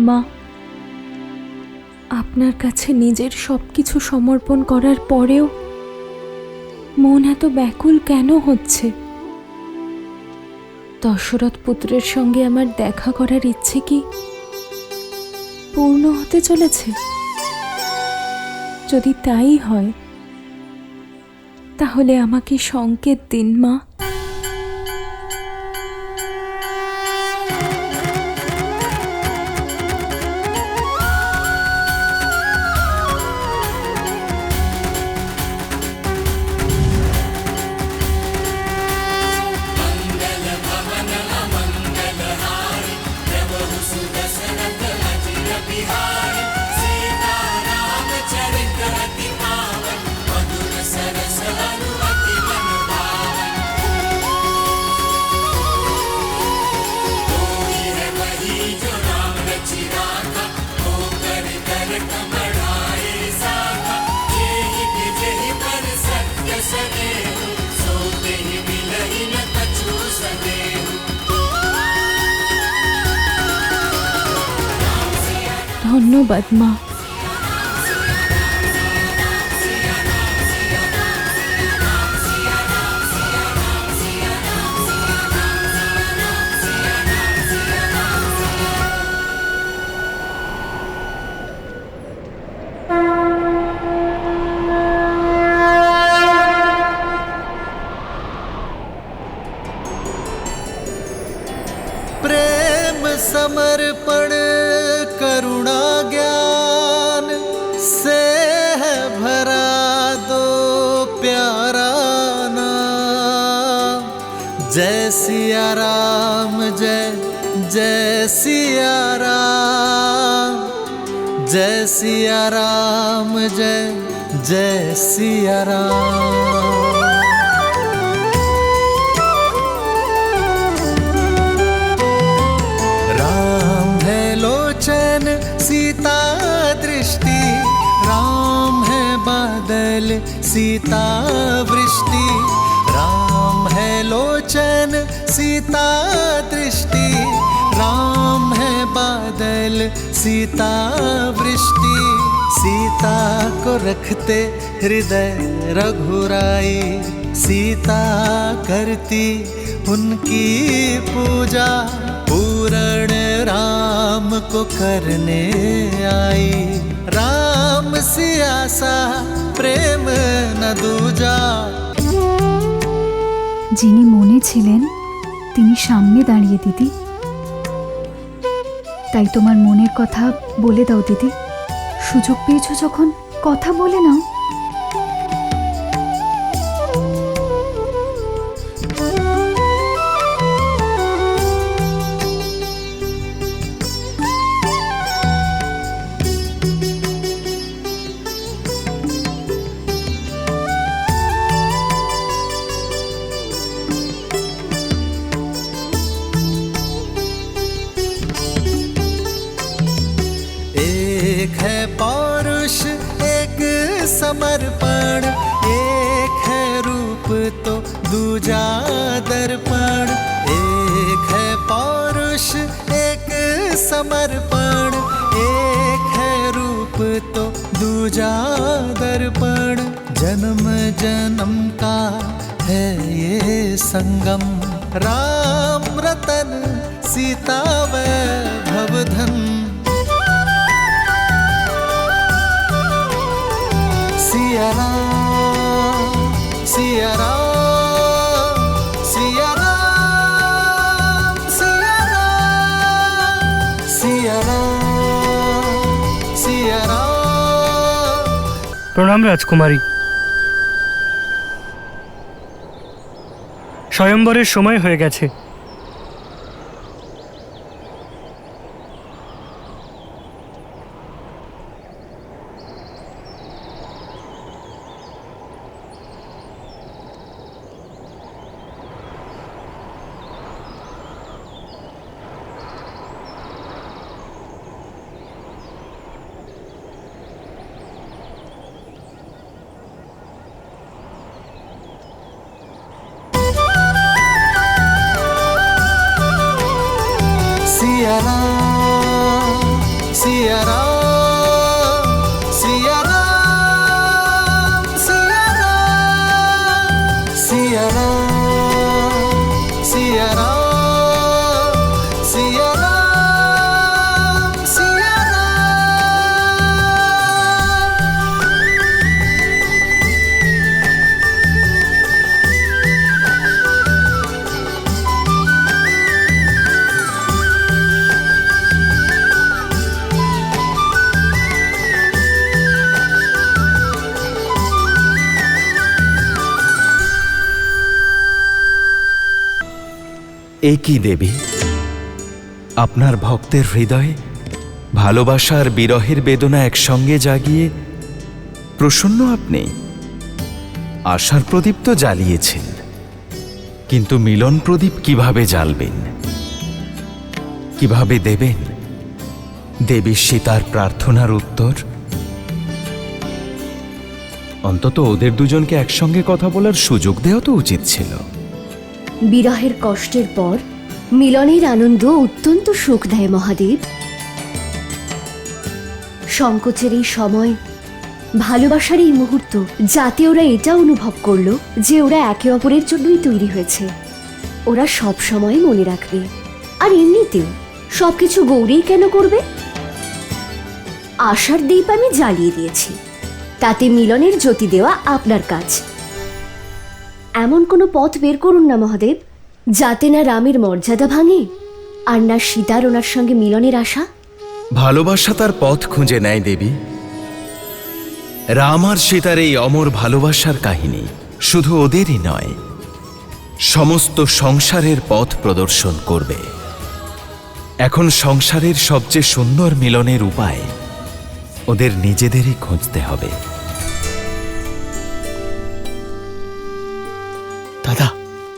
Speaker 10: মা, আপনার কাছে নিজের সবকিছু সমর্পণ করার পরেও মন এত ব্যাকুল কেন হচ্ছে? দশরথ পুত্রের সঙ্গে আমার দেখা করার ইচ্ছে কি পূর্ণ হতে চলেছে? যদি তাই হয় তাহলে আমাকে সংকেত দিন মা। ধন্যবাদ মা।
Speaker 8: प्रेम समर्पण करुणा ज्ञान से है भरा दो प्यारा नाम। जय सिया राम, जय जय सिया राम, जय सिया राम, जय जय सिया राम। सीता दृष्टि राम है बादल, सीता वृष्टि राम है लोचन, सीता दृष्टि राम है बादल, सीता वृष्टि। सीता को रखते हृदय रघुराई, सीता करती उनकी पूजा, पूर्ण राम को करने आई। राम सिया सा प्रेम न दूजा।
Speaker 1: যিনি মনে ছিলেন তিনি সামনে দাঁড়িয়ে দিদি। তাই তোমার মনের কথা বলে দাও দিদি। সুযোগ পেয়েছো যখন কথা বলে নাও।
Speaker 8: समर्पण, एक है रूप तो दूजा दर्पण, एक है पौरुष एक समर्पण, एक है रूप तो दूजा दर्पण, जन्म जन्म का है ये संगम, राम रतन सीता वैभव धन, सिया राम सिया राम सिया राम सिया राम सिया राम सिया राम।
Speaker 3: প্রণাম রাজকুমারী। স্বয়ম্বরের সময় হয়ে গেছে।
Speaker 8: सिया राम सिया राम सिया राम सिया राम सिया राम सिया राम सिया राम सिया
Speaker 11: এ কি দেবী, আপনার ভক্তের হৃদয়ে ভালোবাসা আর বিরহের বেদনা একসঙ্গে জাগিয়ে প্রসন্ন আপনি? আশার প্রদীপ তো জ্বালিয়েছেন, কিন্তু মিলন প্রদীপ কিভাবে জ্বালবেন, কিভাবে দেবেন দেবী সীতার প্রার্থনার উত্তর? অন্তত ওদের দুজনকে একসঙ্গে কথা বলার সুযোগ দেওয়া তো উচিত ছিল।
Speaker 7: বিরহের কষ্টের পর মিলনের আনন্দ অত্যন্ত সুখ দেয় মহাদেব। সংকোচের এই সময়, ভালোবাসার এই মুহূর্ত, যাতে ওরা এটা অনুভব করলো যে ওরা একে অপরের জন্যই তৈরি হয়েছে, ওরা সব সময় মনে রাখবে। আর এমনিতেও সবকিছু গৌরীই কেন করবে? আশার দীপ আমি জ্বালিয়ে দিয়েছি, তাতে মিলনের জ্যোতি দেওয়া আপনার কাজ। এমন কোনো পথ বের করুন না মহাদেব, যাতে না রামের মর্যাদা ভাঙে আর না সীতার ওনার সঙ্গে মিলনের আশা।
Speaker 11: ভালোবাসা তার পথ খুঁজে নেয় দেবী। রাম আর সীতার এই অমর ভালোবাসার কাহিনী শুধু ওদেরই নয়, সমস্ত সংসারের পথ প্রদর্শন করবে। এখন সংসারের সবচেয়ে সুন্দর মিলনের উপায় ওদের নিজেদেরই খুঁজতে হবে।
Speaker 3: দাদা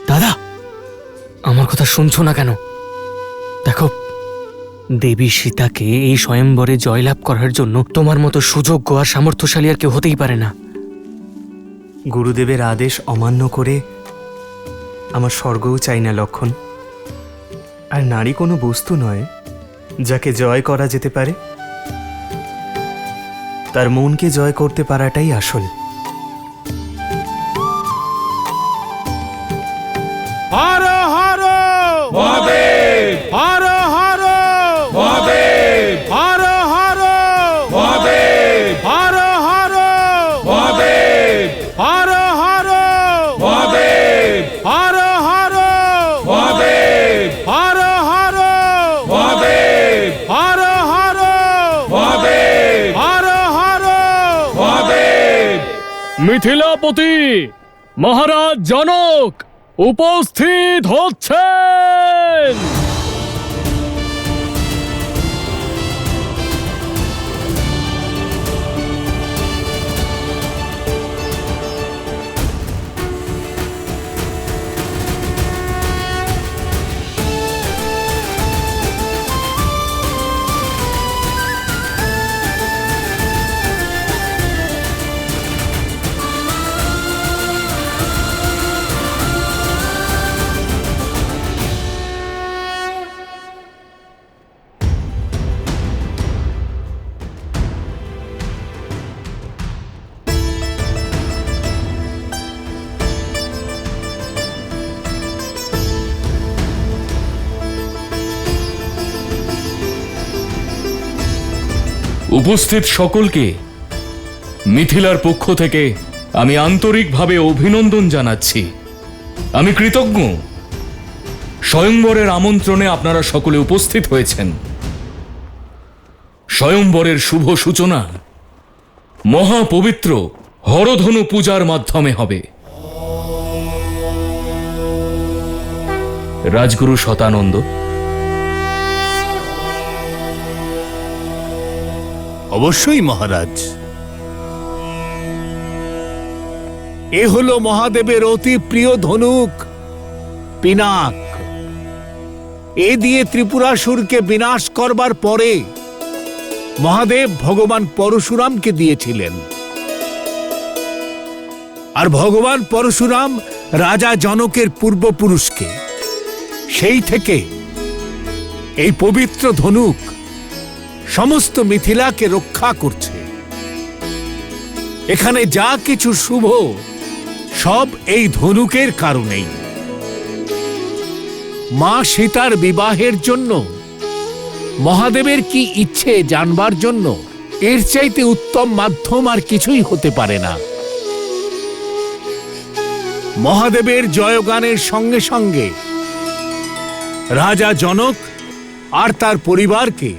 Speaker 3: দাদা, আমার কথা শুনছো না কেন? দেখো, দেবী সীতাকে এই স্বয়ম্বরে জয়লাভ করার জন্য তোমার মতো সুযোগ্য আর সামর্থ্যশালী আর কেউ হতেই পারে না।
Speaker 4: গুরুদেবের আদেশ অমান্য করে আমার স্বর্গও চাই না লক্ষণ। আর নারী কোনো বস্তু নয় যাকে জয় করা যেতে পারে, তার মনকে জয় করতে পারাটাই আসল।
Speaker 6: হর হর মহাদেব, হর হর মহাদেব, হর হর মহাদেব, হর হর মহাদেব, হর হর মহাদেব, হর হর মহাদেব, হর হর মহাদেব, হর হর মহাদেব, হর হর মহাদেব। মিথিলাপতি মহারাজ জনক উপস্থিত হচ্ছেন। উপস্থিত সকলকে মিথিলার পক্ষ থেকে আমি আন্তরিকভাবে অভিনন্দন জানাচ্ছি। আমি কৃতজ্ঞ স্বয়ংবরের আমন্ত্রণে আপনারা সকলে উপস্থিত হয়েছেন। স্বয়ংবরের শুভ সূচনা মহাপবিত্র হরধনু পূজার মাধ্যমে হবে। রাজগুরু শতানন্দ।
Speaker 14: অবশ্যই মহারাজ। এ হলো মহাদেবের অতি প্রিয় ধনুক পিনাক। এ দিয়ে ত্রিপুরাসুরকে বিনাশ করবার পরে মহাদেব ভগবান পরশুরামকে দিয়েছিলেন। আর ভগবান পরশুরাম রাজা জনকের পূর্বপুরুষকে। সেই থেকে এই পবিত্র ধনুক সমস্ত মিথিলাকে রক্ষা করছে। এখানে যা কিছু শুভ সব এই ধনুকের কারণেই। মা সীতার বিবাহের জন্য মহাদেবের কি ইচ্ছে জানবার জন্য এর চাইতে উত্তম মাধ্যম আর কিছুই হতে পারে না। মহাদেবের জয়গানের সঙ্গে সঙ্গে রাজা জনক আর তার পরিবারকে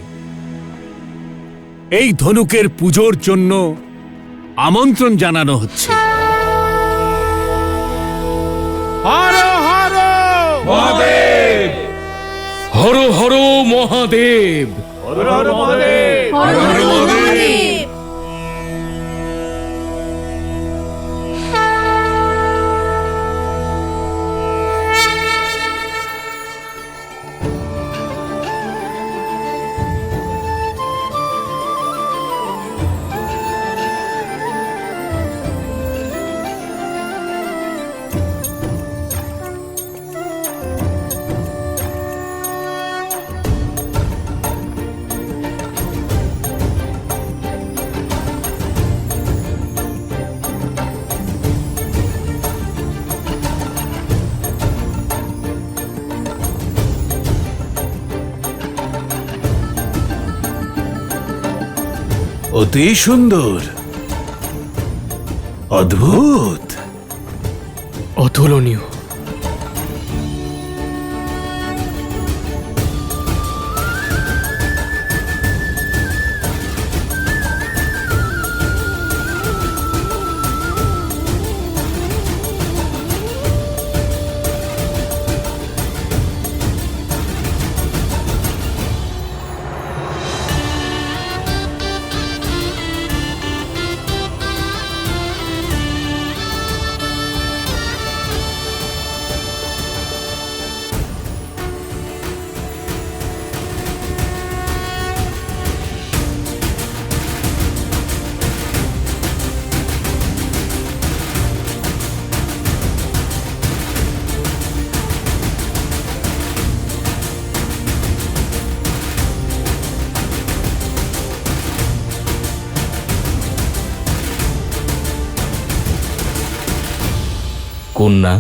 Speaker 14: এই ধনুকের পুজোর জন্য আমন্ত্রণ জানানো হচ্ছে। হর হর
Speaker 6: মহাদেব, হর হর মহাদেব,
Speaker 14: হর হর মহাদেব,
Speaker 6: হর হর মহাদেব।
Speaker 9: অতি সুন্দর, অদ্ভুত,
Speaker 3: অতুলনীয়।
Speaker 6: কন্যা,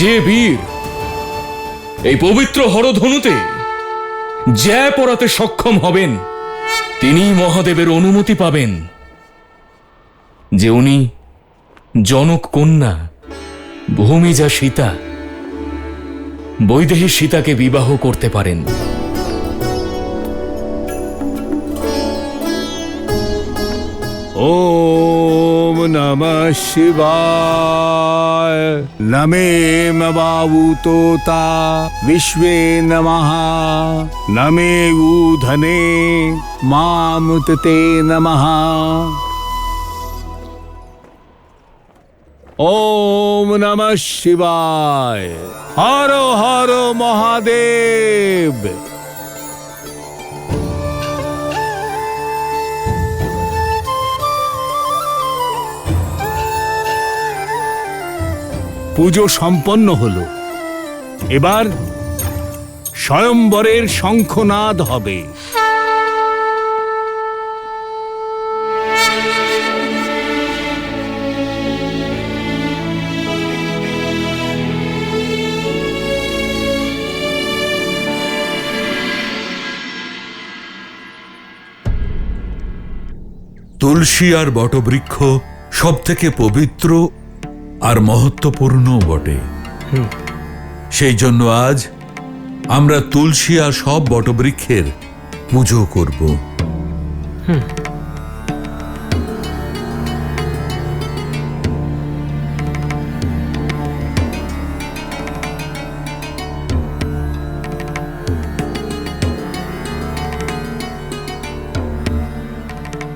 Speaker 6: যে বীর এই পবিত্র হরধনুতে জ্যা পরাতে সক্ষম হবেন তিনি মহাদেবের অনুমতি পাবেন যে উনি জনক কন্যা ভূমিজা সীতা বৈদেহী সীতাকে বিবাহ করতে পারেন।
Speaker 14: ওম নমঃ नमः शिवाय नमे बाबूतोता विश्वे नमः नमे ऊधने मामुतते नमः ओम नमः शिवाय हर हर महादेव। পুজো সম্পন্ন হলো। এবার স্বয়ম্বরের শঙ্খনাদ হবে।
Speaker 12: তুলসী আর বটবৃক্ষ সব থেকে পবিত্র আর মহত্বপূর্ণ বটে। সেই জন্য আজ আমরা তুলসী আর সব বটবৃক্ষের পুজো করব।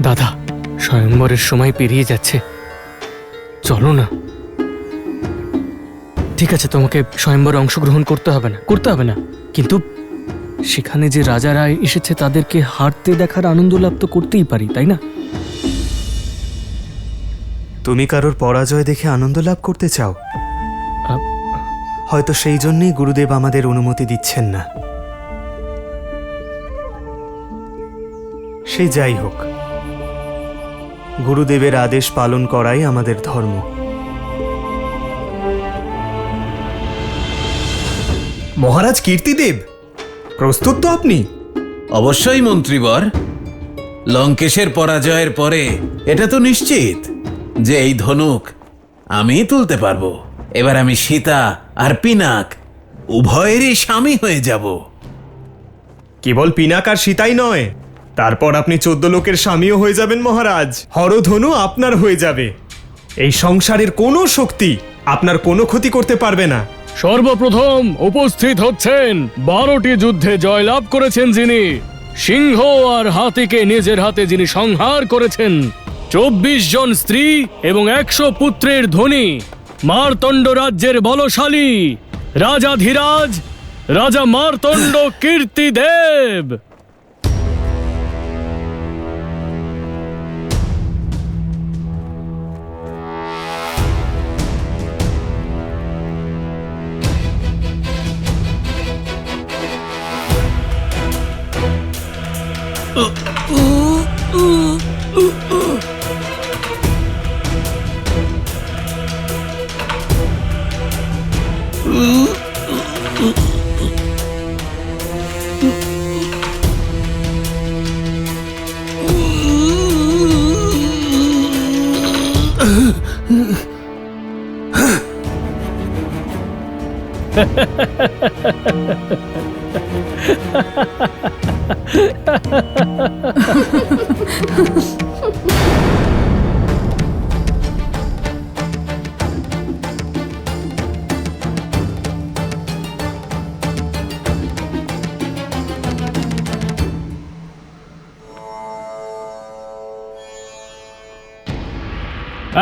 Speaker 3: দাদা, স্বয়ম্বরের সময় পেরিয়ে যাচ্ছে, চলো না। ঠিক আছে, তোমাকে স্বয়ম্বরে অংশগ্রহণ করতে হবে না, কিন্তু সেখানে যে রাজারা এসেছে তাদেরকে হারতে দেখার আনন্দ লাভ তো করতেই পারি, তাই না?
Speaker 4: তুমি কারোর পরাজয় দেখে আনন্দ লাভ করতে চাও? হয়তো সেই জন্যই গুরুদেব আমাদের অনুমতি দিচ্ছেন না। সেই যাই হোক, গুরুদেবের আদেশ পালন করাই আমাদের ধর্ম। মহারাজ কীর্তিদেব, প্রস্তুত তো আপনি?
Speaker 11: অবশ্যই মন্ত্রীবর। লঙ্কেশের পরাজয়ের পরে এটা তো নিশ্চিত যে এই ধনুক আমি তুলতে পারবো। এবার আমি সীতা আর পিনাক উভয়েরই স্বামী হয়ে যাব।
Speaker 4: কেবল পিনাক আর সীতাই নয়, তারপর আপনি 14 লোকের স্বামীও হয়ে যাবেন মহারাজ। হরধনু আপনার হয়ে যাবে। এই সংসারের কোনো শক্তি আপনার কোনো ক্ষতি করতে পারবে না।
Speaker 6: সর্বপ্রথম উপস্থিত হচ্ছেন 12টি যুদ্ধে জয়লাভ করেছেন যিনি, সিংহ আর হাতিকে নিজের হাতে যিনি সংহার করেছেন, 24 জন স্ত্রী এবং 100 পুত্রের ধনী, মারতণ্ড রাজ্যের বলশালী রাজাধিরাজ রাজা মারতণ্ড কীর্তিদেব।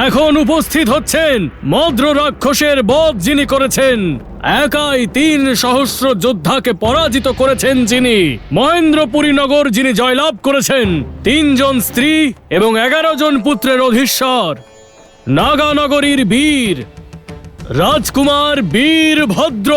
Speaker 6: এখন উপস্থিত হচ্ছেন মদ্র রাক্ষসের বধ যিনি করেছেন, একাই 3 সহস্র যোদ্ধাকে পরাজিত করেছেন যিনি, মহেন্দ্রপুরী নগর যিনি জয়লাভ করেছেন, 3 জন স্ত্রী এবং 11 জন পুত্রের অধীশ্বর, নাগানগরীর বীর রাজকুমার বীরভদ্র।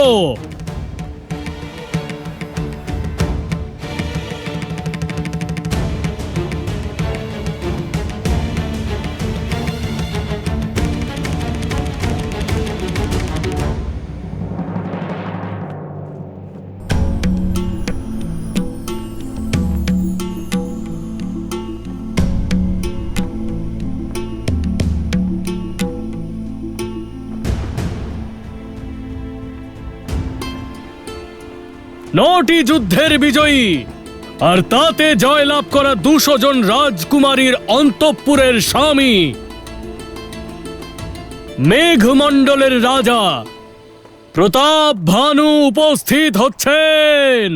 Speaker 6: নটি যুদ্ধের বিজয়ী আর তাতে জয়লাভ করা 200 জন রাজকুমারীর অন্তঃপুরের স্বামী মেঘমণ্ডলের রাজা প্রতাপ ভানু উপস্থিত হচ্ছেন।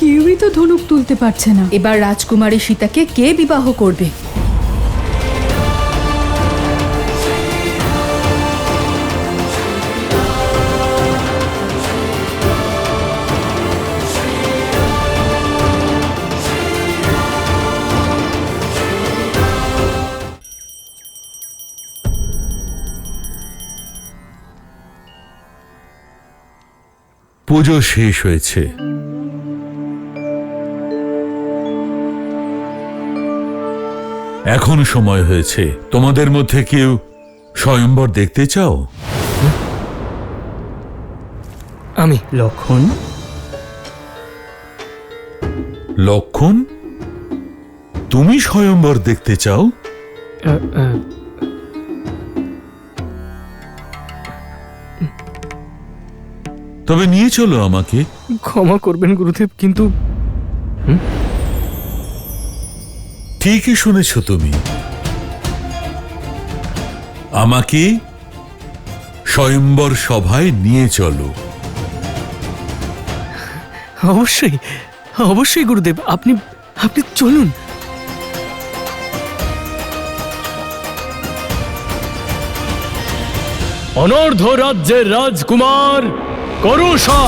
Speaker 1: কেউই তো ধনুক তুলতে পারছে না।
Speaker 2: এবার রাজকুমারী সীতাকে কে বিবাহ করবে?
Speaker 12: পুজো শেষ হয়েছে। এখন সময় হয়েছে, তোমাদের মধ্যে কেউ স্বয়ম্বর দেখতে চাও?
Speaker 3: আমি।
Speaker 4: লক্ষণ,
Speaker 12: লক্ষণ, তুমি স্বয়ম্বর দেখতে চাও? তবে নিয়ে চলো আমাকে।
Speaker 3: ক্ষমা করবেন গুরুদেব, কিন্তু
Speaker 12: ঠিকই শুনেছ তুমি। আমাকে স্বয়ম্বর সভায় নিয়ে চলো।
Speaker 3: অবশ্যই অবশ্যই গুরুদেব, আপনি আপনি চলুন।
Speaker 6: অনর্ধ রাজ্যের রাজকুমার করুষা,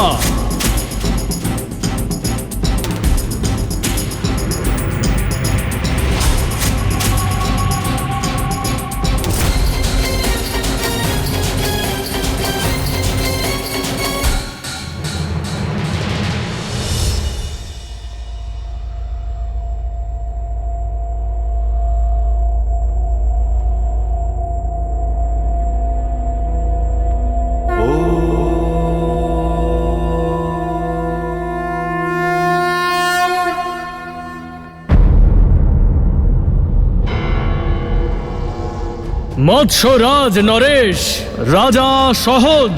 Speaker 6: মৎস্যরাজ নরেশ, রাজা সহজ,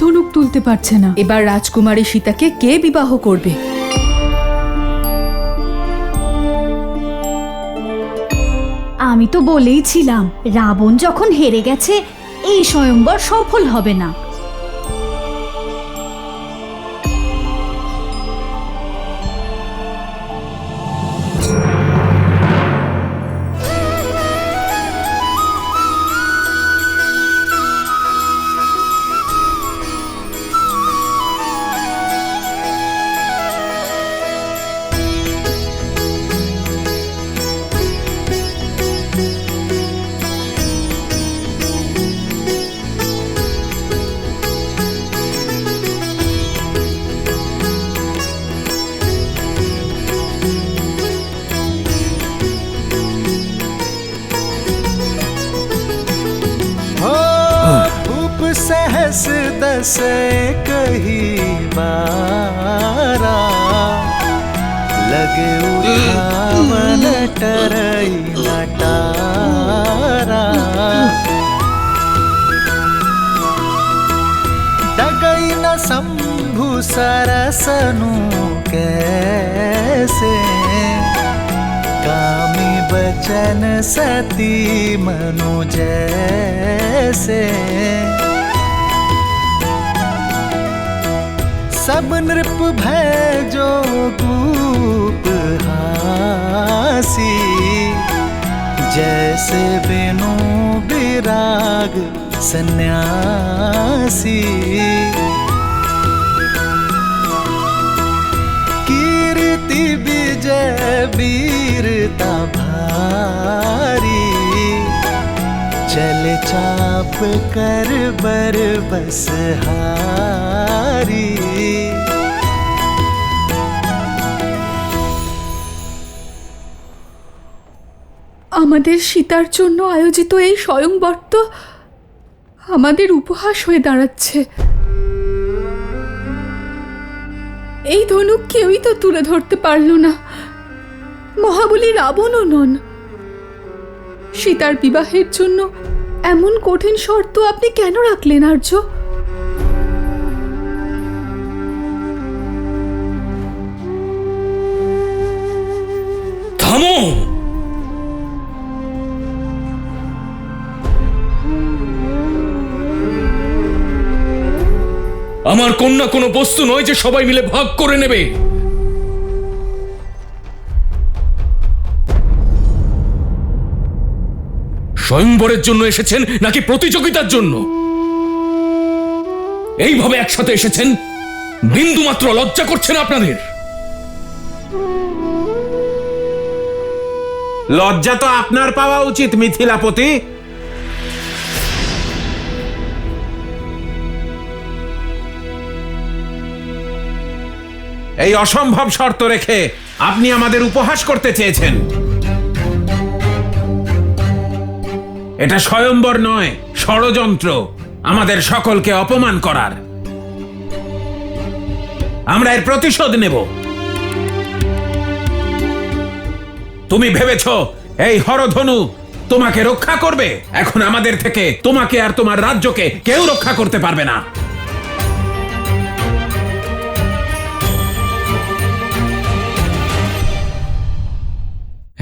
Speaker 1: ধনুক তুলতে পারছে না।
Speaker 2: এবার রাজকুমারী সীতাকে কে বিবাহ করবে?
Speaker 1: আমি তো বলেইছিলাম, রাবণ যখন হেরে গেছে এই স্বয়ংবর সফল হবে না।
Speaker 8: सहस दस कही बारा लगे उठावन टरई नटारा डगई न शंभु सरसनु कैसे कामी बचन सती मनु जैसे सब नृप भय जो कूप हासी जैसे बिनु विराग सन्यासी कीर्ति विजय वीरता भारी चल चाप कर बर बस हारी
Speaker 2: আমাদের সীতার জন্য আয়োজিত এই স্বয়ংবর তো আমাদের উপহাস হয়ে দাঁড়াচ্ছে। এই ধনুক কেউই তো তুলে ধরতে পারল না, মহাবলী রাবণও নন। সীতার বিবাহের জন্য এমন কঠিন শর্ত আপনি কেন রাখলেন আর্য?
Speaker 6: থামো! আমার কন্যা কোনো বস্তু নয় যে সবাই মিলে ভাগ করে নেবে। স্বয়ংবরের জন্য এসেছেন নাকি প্রতিযোগিতার জন্য? এইভাবে একসাথে এসেছেন, বিন্দু মাত্র লজ্জা করছে না আপনাদের?
Speaker 15: লজ্জা তো আপনার পাওয়া উচিত মিথিলাপতি। এই অসম্ভব শর্ত রেখে আপনি আমাদের উপহাস করতে চেয়েছেন। এটা স্বয়ম্বর নয়, ষড়যন্ত্র আমাদের সকলকে অপমান করার। আমরা এর প্রতিশোধ নেব। তুমি ভেবেছ এই হরধনু তোমাকে রক্ষা করবে? এখন আমাদের থেকে তোমাকে আর তোমার রাজ্যকে কেউ রক্ষা করতে পারবে না।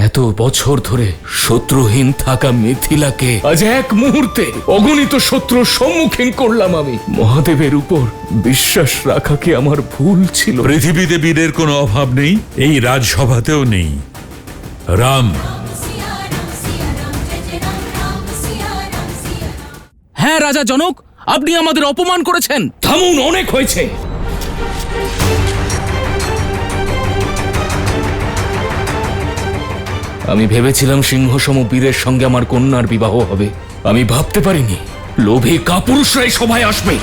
Speaker 6: এত বছর ধরে শত্রুহীন থাকা মিথিলাকে আজ এক মুহূর্তে অগণিত শত্রুর সম্মুখীন করলাম আমি। মহাদেবের উপর বিশ্বাস রাখা কি আমার ভুল ছিল?
Speaker 12: পৃথিবীতে বীরের কোনো অভাব নেই, এই রাজসভাতেও নেই। রাম।
Speaker 6: হ্যাঁ রাজা জনক, আপনি আমাদের অপমান করেছেন। থামুন, অনেক হয়েছে। আমি ভেবেছিলাম সিংহসম বীরের সঙ্গে আমার কন্যার বিবাহ হবে। আমি ভাবতে পারিনি লোভী কাপুরুষরাই সভায় আসবে,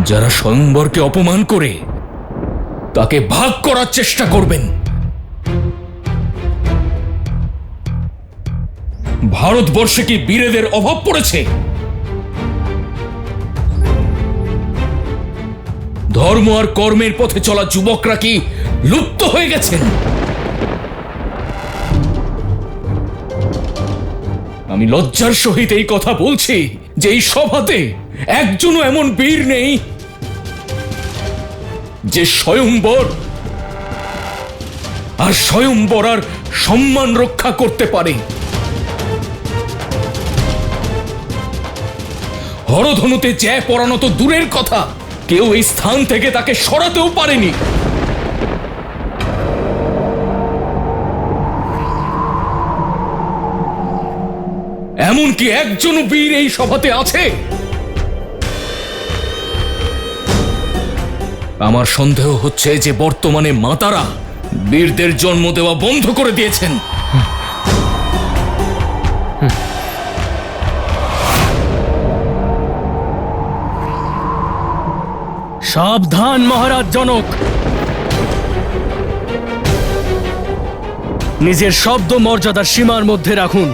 Speaker 6: যারা স্বয়ংবরকে অপমান করে তাকে ভাগ করার চেষ্টা করবেন। ভারতবর্ষে কি বীরেদের অভাব পড়েছে? ধর্ম আর কর্মের পথে চলা যুবকরা কি লুপ্ত হয়ে গেছেন? আমি লজ্জার সহিত এই কথা বলছি যে এই সভাতে একজনও এমন বীর নেই যে স্বয়ম্বর আর সম্মান রক্ষা করতে পারে। হরধনুতে জ্যা পরানো তো দূরের কথা, কেউ এই স্থান থেকে তাকে সরাতেও পারেনি। এমনকি একজন বীর এই সভাতে আছে? আমার সন্দেহ হচ্ছে যে বর্তমানে মাতারা বীরদের জন্ম দেওয়া বন্ধ করে দিয়েছেন।
Speaker 3: সাবধান মহারাজ জনক, নিজের শব্দ মর্যাদার সীমার মধ্যে রাখুন।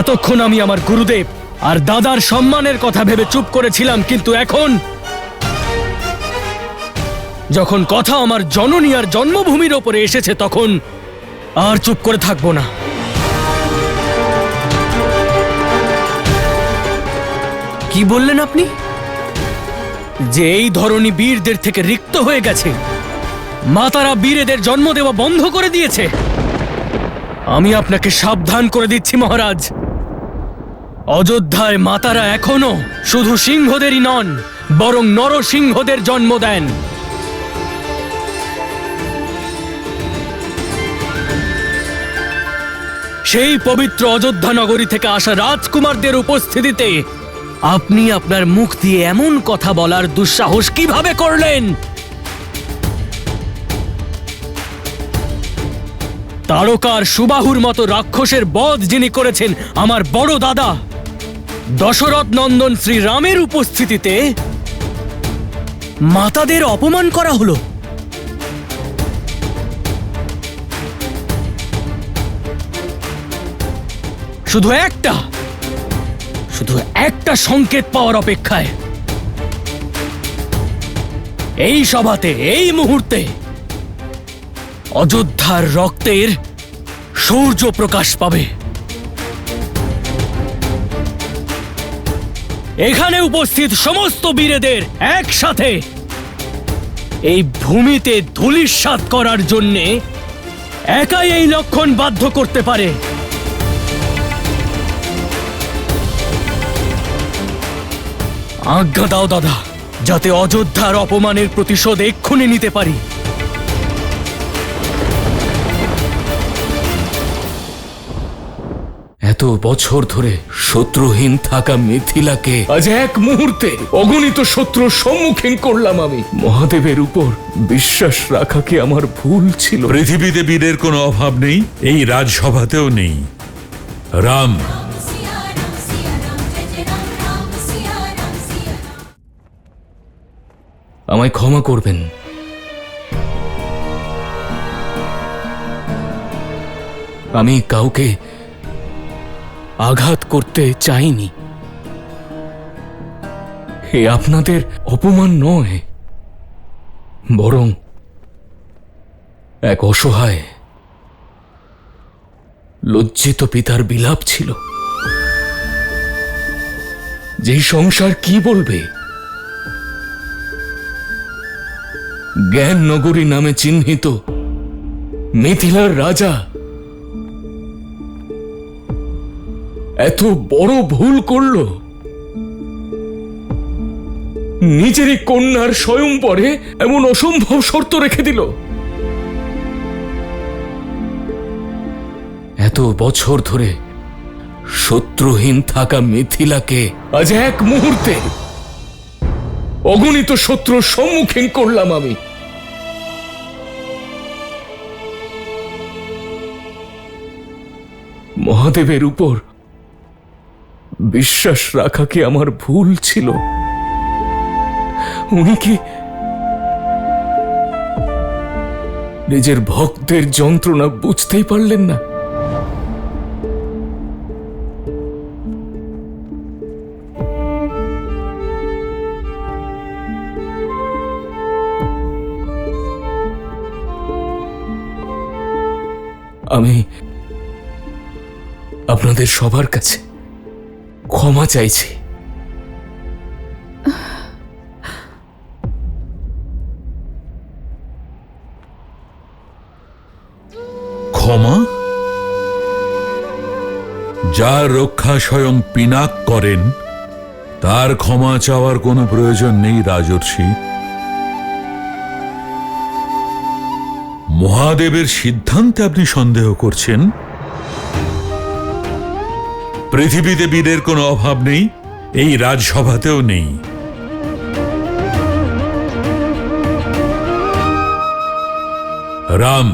Speaker 3: এতক্ষণ আমি আমার গুরুদেব আর দাদার সম্মানের কথা ভেবে চুপ করেছিলাম, কিন্তু এখন যখন কথা আমার জননী আর জন্মভূমির ওপরে এসেছে তখন আর চুপ করে থাকবো না। কি বললেন আপনি? যে এই ধরনী বীরদের থেকে রিক্ত হয়ে গেছে, মাতারা বীরেদের জন্ম দেওয়া বন্ধ করে দিয়েছে? আমি আপনাকে সাবধান করে দিচ্ছি মহারাজ, অযোধ্যায় মাতারা এখনো শুধু সিংহদেরই নন, বরং নরসিংহদের জন্ম দেন। সেই পবিত্র অযোধ্যা নগরী থেকে আসা রাজকুমারদের উপস্থিতিতে আপনি আপনার মুখ দিয়ে এমন কথা বলার দুঃসাহস কিভাবে করলেন? তারকার সুবাহুর মতো রাক্ষসের বধ যিনি করেছেন আমার বড় দাদা দশরথ নন্দন শ্রীরামের উপস্থিতিতে মাতাদের অপমান করা হলো। শুধু একটা সংকেত পাওয়ার অপেক্ষায়। এই সভাতে, এই মুহূর্তে অযোধ্যার রক্তের সূর্য প্রকাশ পাবে। এখানে উপস্থিত সমস্ত বীরেদের একসাথে এই ভূমিতে ধূলিসাৎ করার জন্যে একাই এই লক্ষণ বাধ্য করতে পারে। আজ্ঞা দাও দাদা, যাতে অযোধ্যার অপমানের প্রতিশোধ এক্ষুনি নিতে পারি।
Speaker 6: এত বছর ধরে শত্রুহীন থাকা মিথিলাকে আজ এক মুহূর্তে অগণিত শত্রুর সম্মুখীন করলাম আমি। মহাদেবের উপর বিশ্বাস রাখা কি আমার ভুল ছিল?
Speaker 12: পৃথিবীতে বীরের কোনো অভাব নেই, এই রাজসভাতেও নেই। রাম,
Speaker 6: আমায় ক্ষমা করবেন। আমি কাউকে আঘাত করতে চাইনি। এ আপনাদের অপমান নয়, বরং এক অসহায় লজ্জিত পিতার বিলাপ ছিল। যেই সংসার কি বলবে? জ্ঞান নগরী নামে চিহ্নিত মিথিলার রাজা এত বড় ভুল করল, নিজেরই কন্যার স্বয়ংবরে এমন অসম্ভব শর্ত রেখে দিল। এত বছর ধরে শত্রুহীন থাকা মিথিলাকে আজ এক মুহূর্তে অগণিত শত্রুর সম্মুখীন করলাম আমি। মহাদেবের উপর বিশ্বাস রাখা কি আমার ভুল ছিল? উনি কি নিজের ভক্তের যন্ত্রণা বুঝতেই পারলেন না? আমি আপনাদের সবার কাছে ক্ষমা চাইছি।
Speaker 12: যার রক্ষা স্বয়ং পিনাক করেন তার ক্ষমা চাওয়ার কোনো প্রয়োজন নেই রাজর্ষি। মহাদেবের সিদ্ধান্তে আপনি সন্দেহ করছেন? পৃথিবীতে বীরের কোনো অভাব নেই, এই রাজসভাতেও নেই। রাম